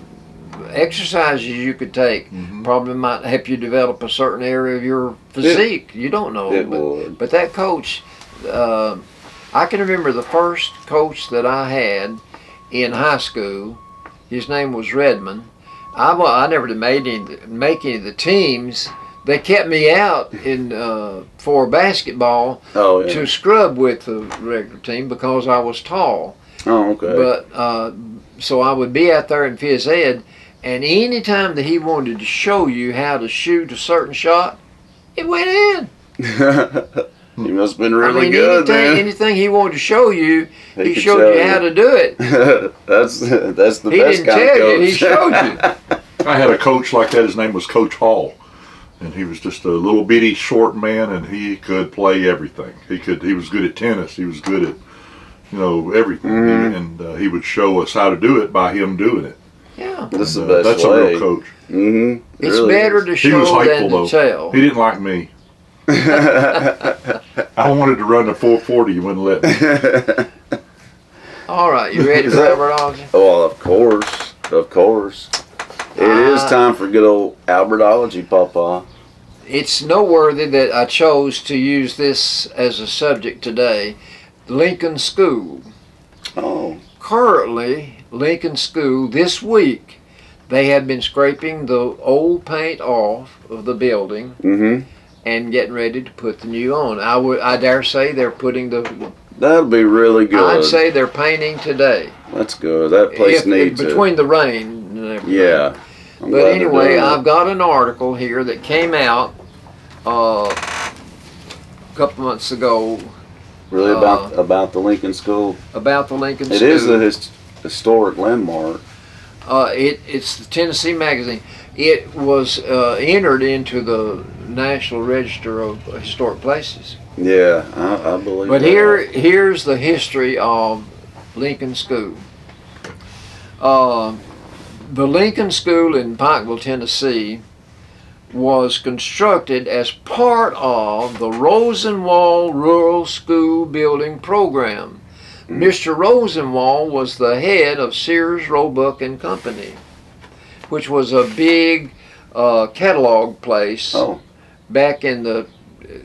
exercises you could take. Probably might help you develop a certain area of your physique. You don't know. It would. But that coach, I can remember the first coach that I had in high school. His name was Redmond. I never did make any of the teams. They kept me out in for basketball to scrub with the regular team because I was tall. Oh, okay. But so I would be out there in phys ed, and any time that he wanted to show you how to shoot a certain shot, it went in. He must have been really good anything he wanted to show you, he showed you how to do it. That's the best He didn't kind tell of coach. you, he showed you. I had a coach like that. His name was Coach Hall, and he was just a little bitty short man, and he could play everything. He was good at tennis. He was good at everything, and he would show us how to do it by him doing it. Yeah, That's the best That's way. a real coach. Mm-hmm. It's better to He was show than hateful to though. tell. He didn't like me. I wanted to run the 440. He wouldn't let me. All right, you ready for Albertology? Oh, of course. Of course. It is time for good old Albertology, Papa. It's noteworthy that I chose to use this as a subject today. Lincoln School. Oh. Currently, Lincoln School, this week, they have been scraping the old paint off of the building and getting ready to put the new on. I dare say they're putting the... That'll be really good. I'd say they're painting today. That's good. That place needs it. Between the rain and everything. Yeah. But anyway, I've got an article here that came out a couple months ago. Really about the Lincoln School? About the Lincoln School. It is a historic landmark. It's the Tennessee Magazine. It was entered into the National Register of Historic Places. Yeah, I believe But that. here's the history of Lincoln School. The Lincoln School in Pikeville, Tennessee was constructed as part of the Rosenwald Rural School Building Program. Mr. Rosenwald was the head of Sears, Roebuck and Company, which was a big catalog place back in the,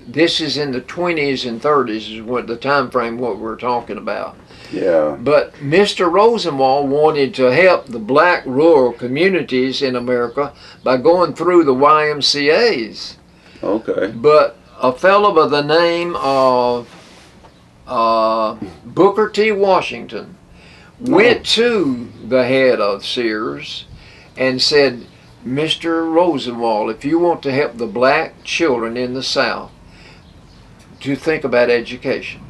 this is in the 20s and 30s is what the time frame what we're talking about. Yeah. But Mr. Rosenwald wanted to help the black rural communities in America by going through the YMCAs. Okay. But a fellow by the name of Booker T. Washington went to the head of Sears and said, Mr. Rosenwald, if you want to help the black children in the South to think about education.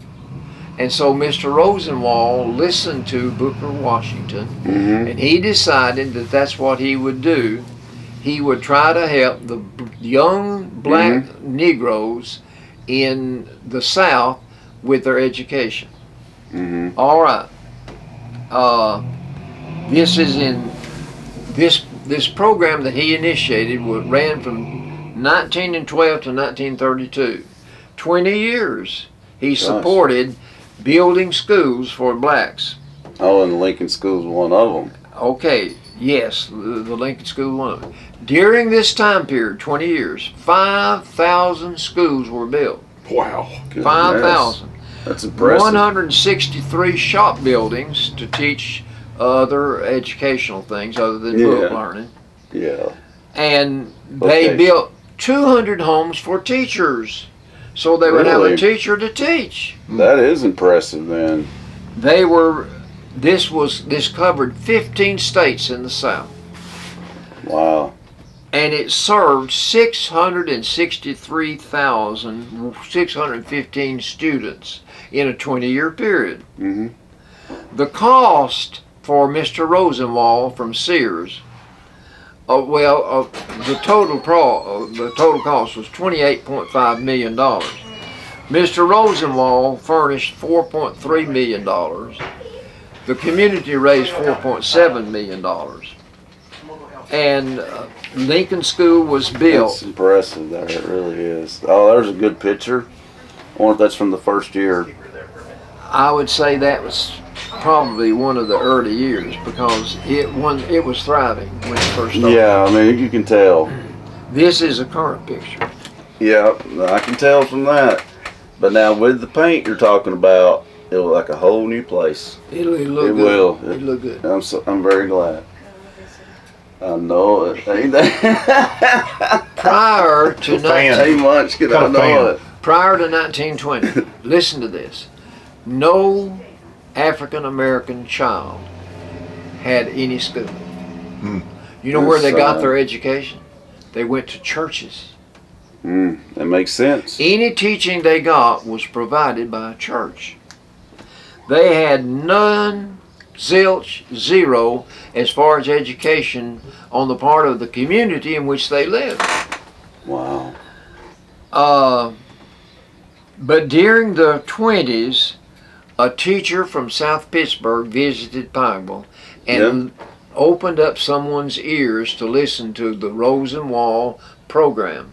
And so Mr. Rosenwald listened to Booker Washington, and he decided that that's what he would do. He would try to help the young black Negroes in the South with their education. All right. This is in this program that he initiated ran from 1912 to 1932. 20 years he supported building schools for blacks. Oh, and the Lincoln School's one of them. Okay, yes, the Lincoln School one of them. During this time period, 20 years, 5,000 schools were built. Wow. 5,000. That's impressive. 163 shop buildings to teach other educational things other than book learning. Yeah. And they built 200 homes for teachers. So they would have a teacher to teach. That is impressive, then. This covered 15 states in the South. Wow. And it served 663,615 students in a 20-year period. The cost for Mr. Rosenwald from Sears, the total cost was $28.5 million. Mr. Rosenwald furnished $4.3 million. The community raised $4.7 million. And Lincoln School was built. That's impressive there, it really is. Oh, there's a good picture. I wonder if that's from the first year. I would say that was probably one of the early years because it was thriving when it first started. Yeah, I mean, you can tell. This is a current picture. Yeah, I can tell from that. But now with the paint you're talking about, it'll look like a whole new place. It'll look It good. will. It'll look good. I'm very glad. I know it. Ain't that? Prior to Fan. Ain't much could I Kind of know fan. it. Prior to 1920, listen to this. No African American child had any school. You know where they got their education? They went to churches. That makes sense. Any teaching they got was provided by a church. They had none, zilch, zero, as far as education on the part of the community in which they lived. Wow. But during the 20s, a teacher from South Pittsburgh visited Pikeville and opened up someone's ears to listen to the Rosenwald program.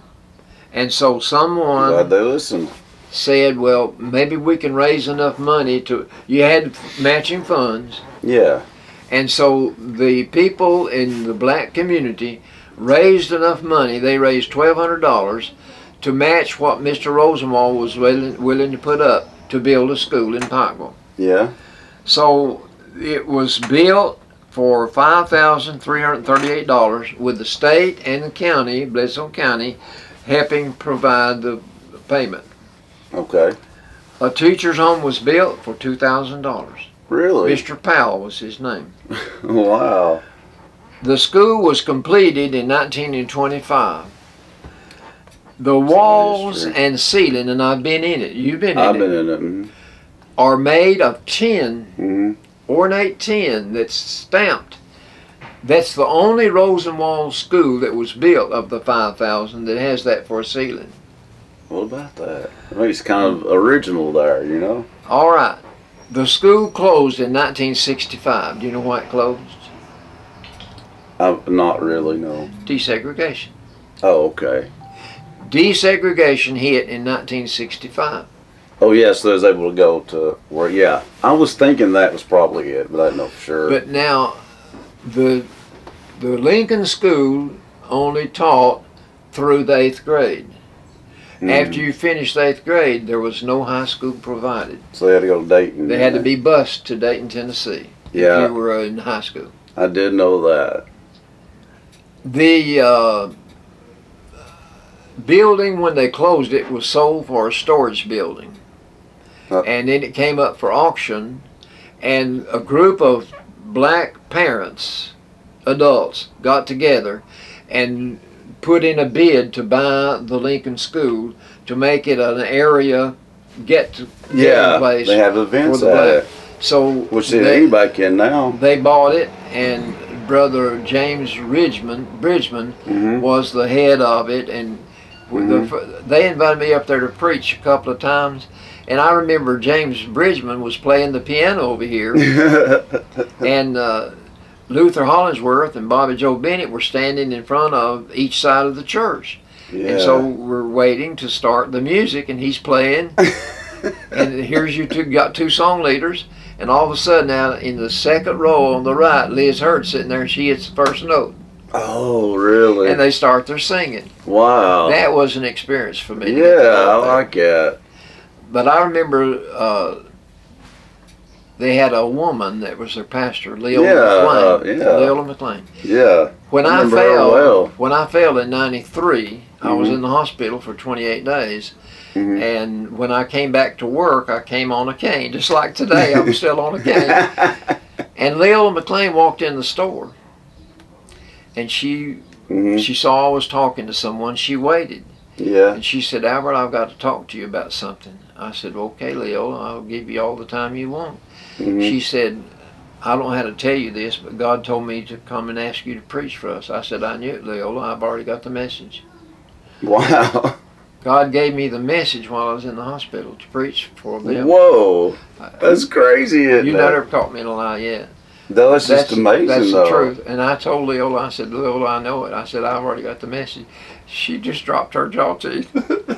And so Glad someone they listened. said, well, maybe we can raise enough money to, you had matching funds. Yeah. And so the people in the black community raised enough money, they raised $1,200 to match what Mr. Rosenwald was willing to put up to build a school in Pikeville. Yeah. So it was built for $5,338 with the state and the county, Bledsoe County, helping provide the payment. Okay. A teacher's home was built for $2,000. Really? Mr. Powell was his name. Wow. The school was completed in 1925. The walls history. and ceiling, and I've been in it, you've been in I've it, been in it. Mhm. are made of tin, Mhm. ornate tin that's stamped. That's the only Rosenwald school that was built of the 5,000 that has that for a ceiling. What about that? I mean, it's kind of original there, you know? All right. The school closed in 1965. Do you know why it closed? Not really, no. Desegregation. Oh, okay. Desegregation hit in 1965. Oh, yes, they was able to go to where, yeah. I was thinking that was probably it, but I didn't know for sure. But now, the Lincoln School only taught through the 8th grade. After you finished the 8th grade, there was no high school provided. So they had to go to Dayton. They had to be bused to Dayton, Tennessee, Yeah. if you were in high school. I did know that. The building, when they closed it, was sold for a storage building. And then it came up for auction, and a group of black parents, adults, got together and put in a bid to buy the Lincoln School to make it an area get-together place. They have events for the at black. it, So which anybody can now. they bought it, and Brother James Bridgman was the head of it, and they invited me up there to preach a couple of times. And I remember James Bridgman was playing the piano over here, and Luther Hollingsworth and Bobby Joe Bennett were standing in front of each side of the church. Yeah. And so we're waiting to start the music, and he's playing. And here's you two, got two song leaders, and all of a sudden out in the second row on the right, Liz Hurd sitting there, and she hits the first note. Oh, really? And they start their singing. Wow. That was an experience for me. Yeah, I like that. But I remember they had a woman that was their pastor, Leola McLean. Leola McLean. Yeah. When I remember her fell, well. when I fell in '93, I was in the hospital for 28 days. And when I came back to work, I came on a cane. Just like today, I'm still on a cane. And Leola McLean walked in the store. And she saw I was talking to someone. She waited. Yeah. And she said, Albert, I've got to talk to you about something. I said, okay, Leola, I'll give you all the time you want. She said, I don't know how to tell you this, but God told me to come and ask you to preach for us. I said, I knew it, Leola. I've already got the message. Wow. God gave me the message while I was in the hospital to preach for them. Whoa. That's crazy, isn't You've it? not ever caught me in a lie yet. That's just amazing, That's though. the truth. And I told Leola, I said, Leola, I know it. I said, I've already got the message. She just dropped her jaw teeth.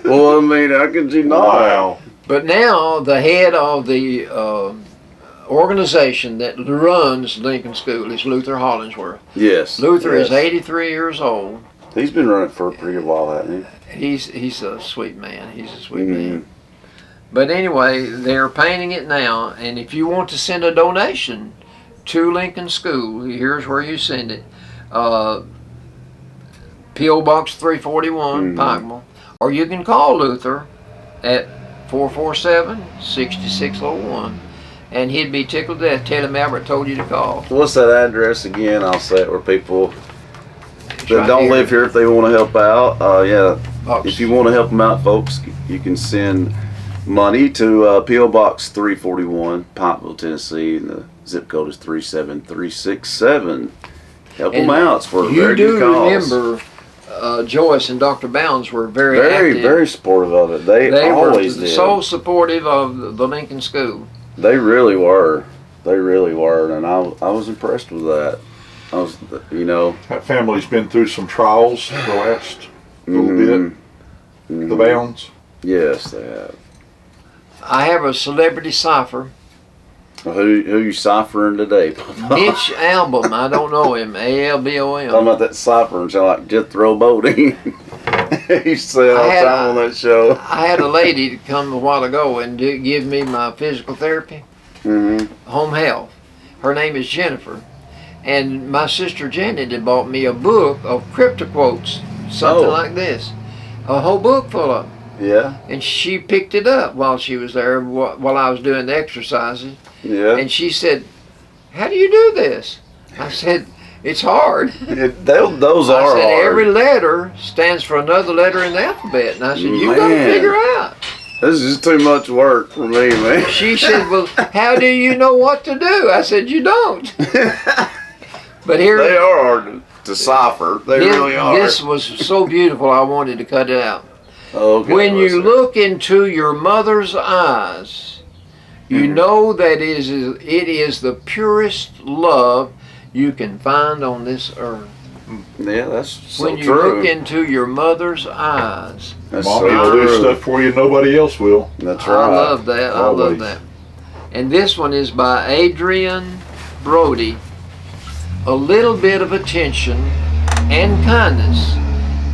Well, I mean, how could you not? Wow. But now the head of the organization that runs Lincoln School is Luther Hollingsworth. Yes. Luther yes. is 83 years old. He's been running for a pretty while, hasn't He's a sweet man. He's a sweet Mhm. man. But anyway, they're painting it now, and if you want to send a donation to Lincoln School, here's where you send it. P.O. Box 341, Pikeville. Or you can call Luther at 447-6601, and he'd be tickled to death. Tell him Albert told you to call. he? What's that address again? I'll say it where people It's that right don't live here, if they want to help out. Yeah, Box. if you want to help them out, folks, you can send money to P.O. Box 341, Pikeville, Tennessee, and the zip code is 37367. Help them And out. It's for a you very do good cause. remember Joyce and Dr. Bounds were very Very, active. very supportive of it. They were always did. so supportive of the Lincoln School. They really were. They really were, and I was impressed with that. I was, you know. That family's been through some trials the last little bit. The Bounds. Yes, they have. I have a celebrity cipher. Well, who you ciphering today? Mitch Albom, I don't know him. Talking ALBOM. about that cipher and sound like Jethro Bodine. He said all the time on that show. I had a lady come a while ago and give me my physical therapy, home health. Her name is Jennifer. And my sister Janet had bought me a book of crypto quotes, something like this. A whole book full of them. Yeah, And she picked it up while she was there, while I was doing the exercises. yeah. And she said, "How do you do this?" I said, "It's hard." Those I are said, hard. "Every letter stands for another letter in the alphabet." And I said, "You got to Man. figure out." This is too much work for me, man. She said, "Well, how do you know what to do?" I said, "You don't." But here, They are hard to cipher. They really are. This was so beautiful, I wanted to cut it out. Okay, When let's you see. look into your mother's eyes, you know that it is the purest love you can find on this earth. Yeah, that's so When you true. look into your mother's eyes. That's Mommy so will do true. stuff for you nobody else will. That's I right. love that. I love Always. that. And this one is by Adrian Brody. A little bit of attention and kindness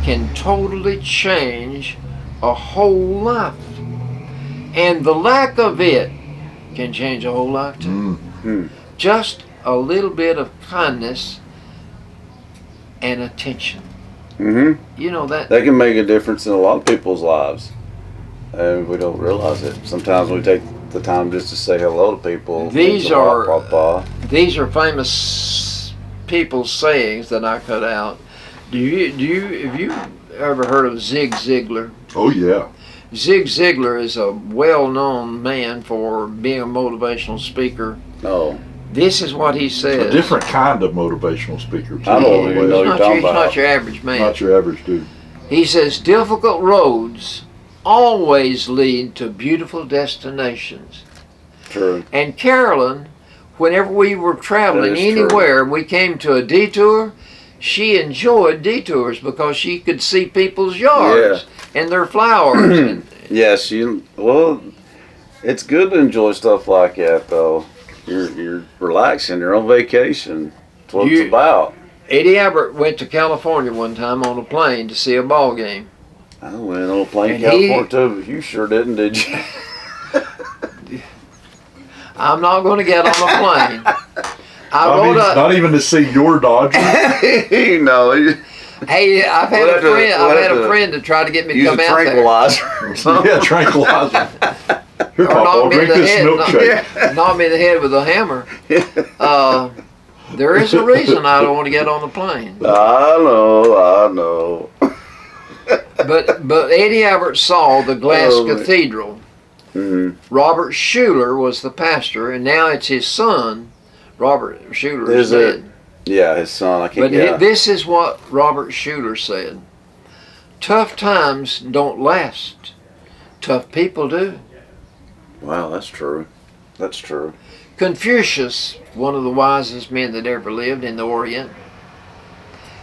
can totally change a whole life. And the lack of it can change a whole life too. Just a little bit of kindness and attention. Mm-hmm. You know that. That can make a difference in a lot of people's lives, and we don't realize it. Sometimes we take the time just to say hello to people. These Means a lot, are- Papa. These are famous people's sayings that I cut out. Have you ever heard of Zig Ziglar? Oh yeah. Zig Ziglar is a well-known man for being a motivational speaker. Oh, This is what he A says. different kind of motivational speaker too. I don't even know He's you're not, talking he's not about. your average man. Not your average dude. He says, difficult roads always lead to beautiful destinations. True. And Carolyn, whenever we were traveling That is true. anywhere, we came to a detour, she enjoyed detours because she could see people's yards and their flowers. and, Yes, well, it's good to enjoy stuff like that, though. You're relaxing. You're on vacation. That's what it's about. Eddie Albert went to California one time on a plane to see a ball game. I went on a plane And to California too. But you sure didn't, did you? I'm not going to get on a plane. Not even to see your Dodger. You know, Hey, I've had We'll a have to- friend. we'll I've have had a to friend to try to get me to use a come out there. tranquilizer or something. Yeah, tranquilizer. Here, Or Papa, knock me in drink the this head. milkshake. Knock me in the head with a hammer. There is a reason I don't want to get on the plane. I know. But Eddie Albert saw the glass Oh, cathedral. Robert Schuller was the pastor, and now it's his son. Robert Schuller is Is it? dead. Yeah, his son. I can't. But this is what Robert Schuller said. Tough times don't last. Tough people do. Wow, that's true. That's true. Confucius, one of the wisest men that ever lived in the Orient,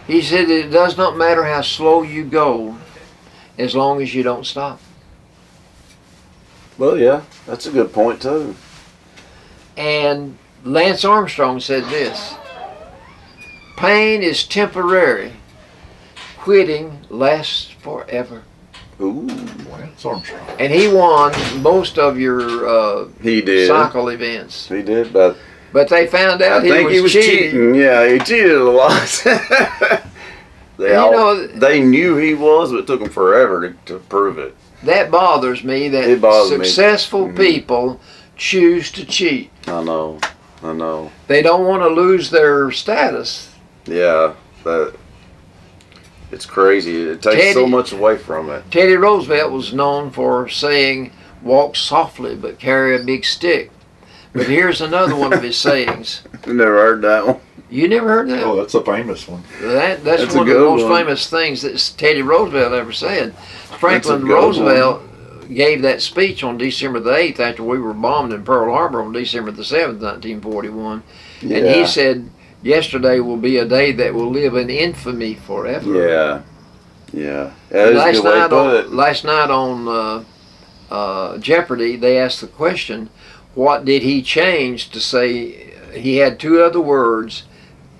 he said that it does not matter how slow you go as long as you don't stop. Well, yeah, that's a good point too. And Lance Armstrong said this: pain is temporary, quitting lasts forever. Ooh, Lance Armstrong. And he won most of your he did. cycle events. He did, but But they found out I think he was cheating. Yeah, he cheated a lot. They knew he was, but it took them forever to prove it. That bothers me that It bothers me. successful people choose to cheat. I know. They don't want to lose their status. Yeah, but it's crazy. It takes so much away from it. Teddy Roosevelt was known for saying, "Walk softly, but carry a big stick." But here's another one of his sayings. You never heard that one? You never heard that? Oh, that's a famous one. That's a one of the good most one. famous things that Teddy Roosevelt ever said. Franklin good Roosevelt gave that speech on December the 8th after we were bombed in Pearl Harbor on December the 7th, 1941. Yeah. And he said, yesterday will be a day that will live in infamy forever. Yeah. That is a good way to put it. Last night on Jeopardy, they asked the question, what did he change to say? He had two other words,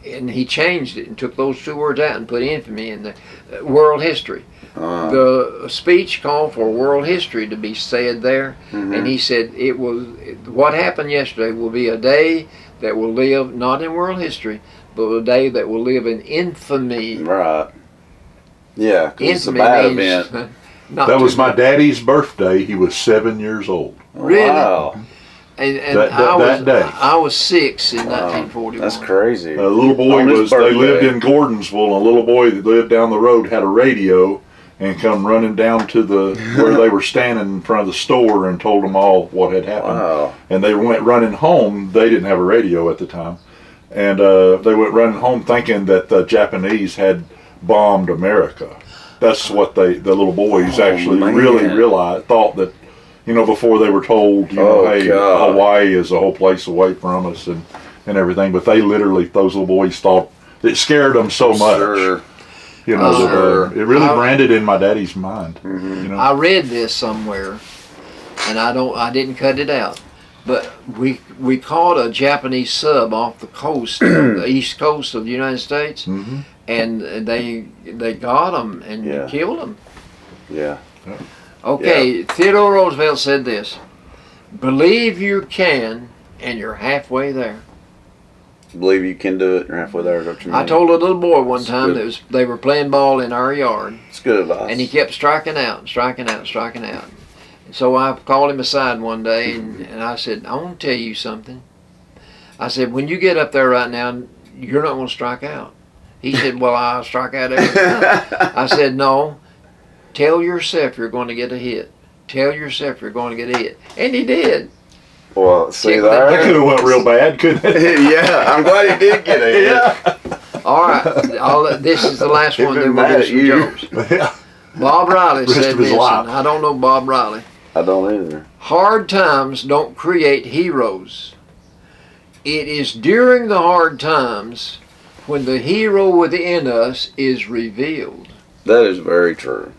and he changed it and took those two words out and put infamy in the world history. The speech called for world history to be said there, and he said what happened yesterday will be a day that will live not in world history, but a day that will live in infamy. Right. Yeah, 'cause it's a Infamy bad means event. That was my daddy's birthday. He was 7 years old. Really? Wow. And that day. I was 6 in 1941. That's crazy. A little boy On his they birthday. lived in Gordonsville, and a little boy that lived down the road had a radio and come running down to where they were standing in front of the store and told them all what had happened. Wow. And they went running home. They didn't have a radio at the time. And they went running home thinking that the Japanese had bombed America. That's what the little boys actually man. really thought that, before they were told, hey, God. Hawaii is a whole place away from us and everything. But they literally, those little boys thought, it scared them so much. Sure. That, it really branded in my daddy's mind. I read this somewhere, and I didn't cut it out. But we caught a Japanese sub off the coast, the east coast of the United States, and they got them and killed them. Yeah. Okay, Theodore Roosevelt said this: believe you can, and you're halfway there. Believe you can do it. You're halfway there. Is what you mean? I told a little boy one time good. they were playing ball in our yard, It's good advice. and he kept striking out. And so I called him aside one day, and I said, I want to tell you something. I said, when you get up there right now, you're not going to strike out. He said, well, I strike out every time. I said, no, tell yourself you're going to get a hit. Tell yourself you're going to get a hit. And he did. Well, see Check there. That could have went real bad, couldn't it? Yeah, I'm glad he did get it. Yeah. All right, this is the last He'd one. been Then we'll mad do at some you. jokes. Yeah. Bob Riley Rest said of his this, life. and I don't know Bob Riley. I don't either. Hard times don't create heroes. It is during the hard times when the hero within us is revealed. That is very true.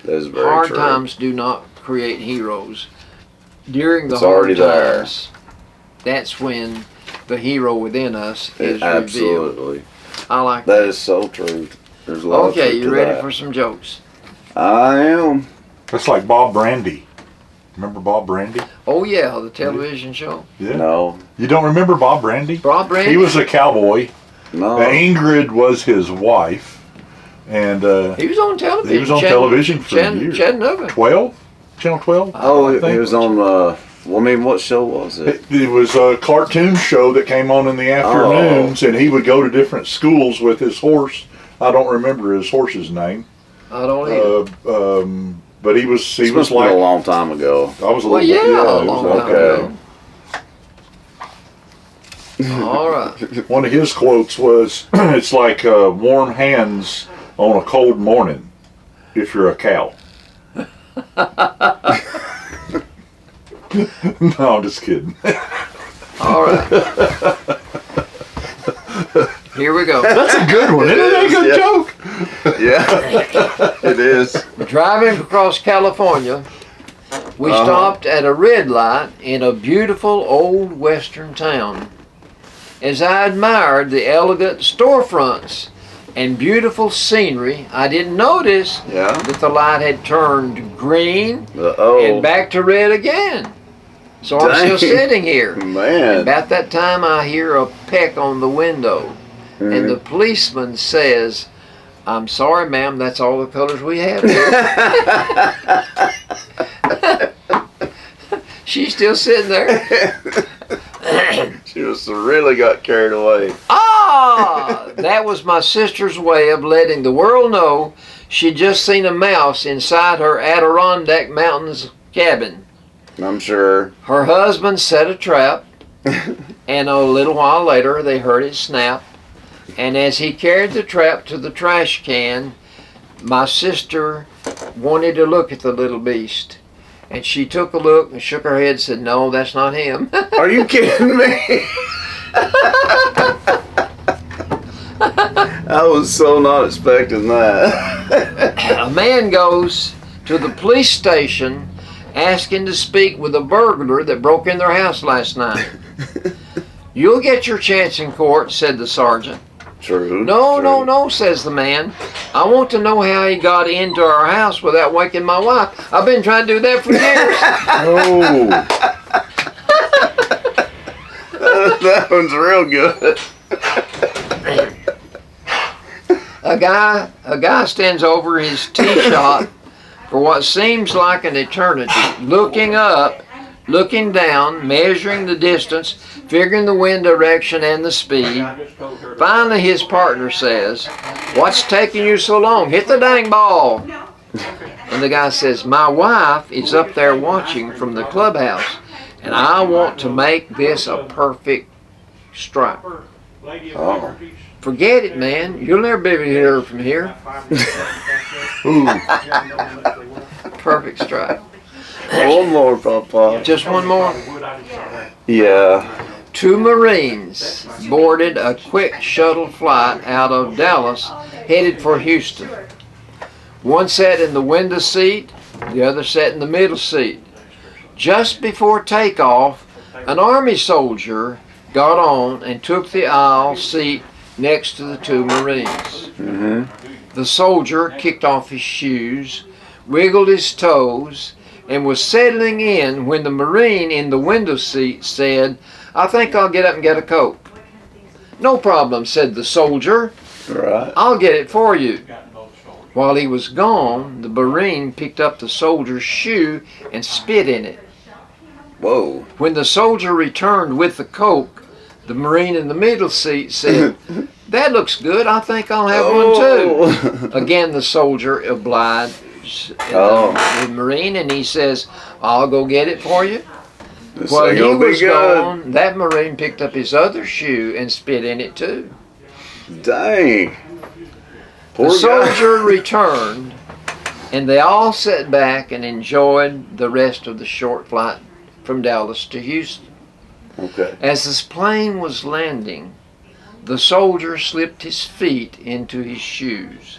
That is very Hard true. times do not create heroes. During the It's hard already there. times, that's when the hero within us is revealed. Absolutely. I like That that. is so true. There's a lot of Okay, truth you to ready that. for some jokes? I am. That's like Bob Brandy. Remember Bob Brandy? Oh yeah, the television show. Yeah. No. You don't remember Bob Brandy? Bob Brandy. He was a cowboy. No. Ingrid was his wife. And He was on television. he was on television for years. Chattanooga. 12? Channel 12? Oh, I it think. was on. Well, I mean, what show was it? It was a cartoon show that came on in the afternoons, and he would go to different schools with his horse. I don't remember his horse's name. I don't either. But he was This must have like, been a long time ago. I was a Well, little bit, yeah, it a long was time okay. ago. All right. One of his quotes was, it's like warm hands on a cold morning if you're a cow. No, I'm just kidding. All right. Here we go. That's a good one. Isn't that a good joke? Yeah, it is. Driving across California, we stopped at a red light in a beautiful old western town. As I admired the elegant storefronts and beautiful scenery, I didn't notice that the light had turned green and back to red again. So I'm still sitting here. Man. About that time I hear a peck on the window. And the policeman says, "I'm sorry, ma'am, that's all the colors we have here." She's still sitting there. She just really got carried away. That was my sister's way of letting the world know she'd just seen a mouse inside her Adirondack Mountains cabin. I'm sure. Her husband set a trap, and a little while later they heard it snap. And as he carried the trap to the trash can, my sister wanted to look at the little beast. And she took a look and shook her head and said, "No, that's not him." Are you kidding me? I was so not expecting that. A man goes to the police station asking to speak with a burglar that broke in their house last night. "You'll get your chance in court," said the sergeant. True. No, says the man. "I want to know how he got into our house without waking my wife. I've been trying to do that for years." Oh. That one's real good. A guy stands over his tea shop for what seems like an eternity, looking up, looking down, measuring the distance, figuring the wind direction and the speed. Finally, his partner says, "What's taking you so long? Hit the dang ball." And the guy says, "My wife is up there watching from the clubhouse, and I want to make this a perfect strike." Oh. "Forget it, man. You'll never be able to hit her from here." Perfect strike. One more, Papa. Just one more. Yeah. 2 Marines boarded a quick shuttle flight out of Dallas headed for Houston. One sat in the window seat, the other sat in the middle seat. Just before takeoff, an Army soldier got on and took the aisle seat next to the 2 Marines. The soldier kicked off his shoes, wiggled his toes, and was settling in when the Marine in the window seat said, "I think I'll get up and get a Coke." "No problem," said the soldier. Right. "I'll get it for you." While he was gone, the Marine picked up the soldier's shoe and spit in it. Whoa. When the soldier returned with the Coke, the Marine in the middle seat said, "That looks good. I think I'll have one too." Again, the soldier obliged the Marine, and he says, "I'll go get it for you." This While ain't he gonna be was good. gone, that Marine picked up his other shoe and spit in it too. Dang. Poor The guy. soldier returned, and they all sat back and enjoyed the rest of the short flight from Dallas to Houston. Okay. As this plane was landing, the soldier slipped his feet into his shoes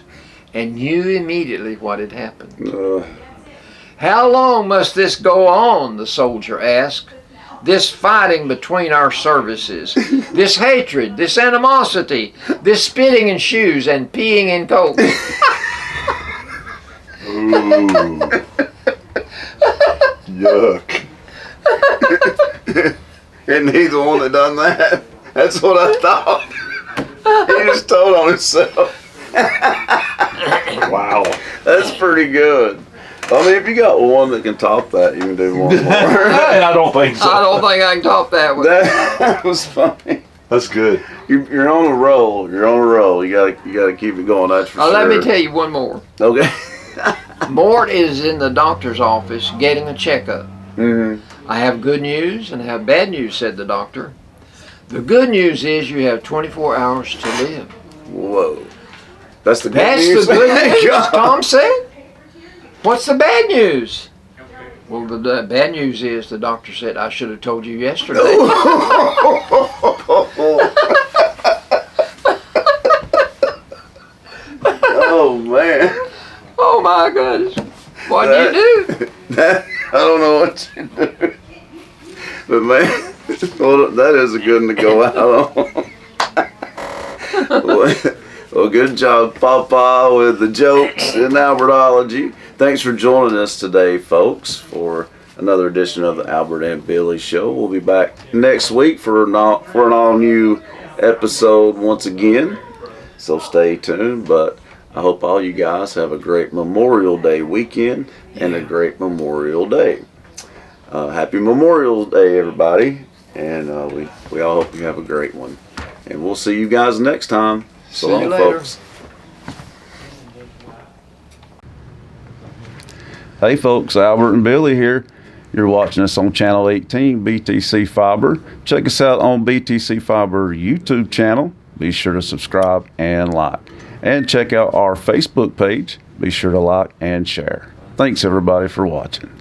and knew immediately what had happened. "How long must this go on?" the soldier asked. "This fighting between our services, this hatred, this animosity, this spitting in shoes and peeing in Coke." Ooh. Yuck. Isn't he the one that done that? That's what I thought. He just told on himself. Wow. That's pretty good. I mean, if you got one that can top that, you can do one more. I don't think so. I don't think I can top that one. That was funny. That's good. You're on a roll. You're on a roll. You gotta keep it going. That's for sure. Let me tell you one more. Okay. Mort is in the doctor's office getting a checkup. Mm-hmm. "I have good news and I have bad news," said the doctor. "The good news is you have 24 hours to live." Whoa. That's the good "That's news. the good Thank news," God. Tom said. "What's the bad news?" Well, the bad news is the doctor said I should have told you yesterday. Oh man. Oh my goodness. What'd you do? I don't know what you do. But man, well, that is a good one to go out on. Well, good job, Papa, with the jokes and Albertology. Thanks for joining us today, folks, for another edition of the Albert and Billy Show. We'll be back next week for an all-new episode once again. So stay tuned. But I hope all you guys have a great Memorial Day weekend and a great Memorial Day. Happy Memorial Day, everybody. And we all hope you have a great one. And we'll see you guys next time. So See you long, later. folks. Hey folks, Albert and Billy here. You're watching us on Channel 18, BTC Fiber. Check us out on BTC Fiber YouTube channel. Be sure to subscribe and like. And check out our Facebook page. Be sure to like and share. Thanks everybody for watching.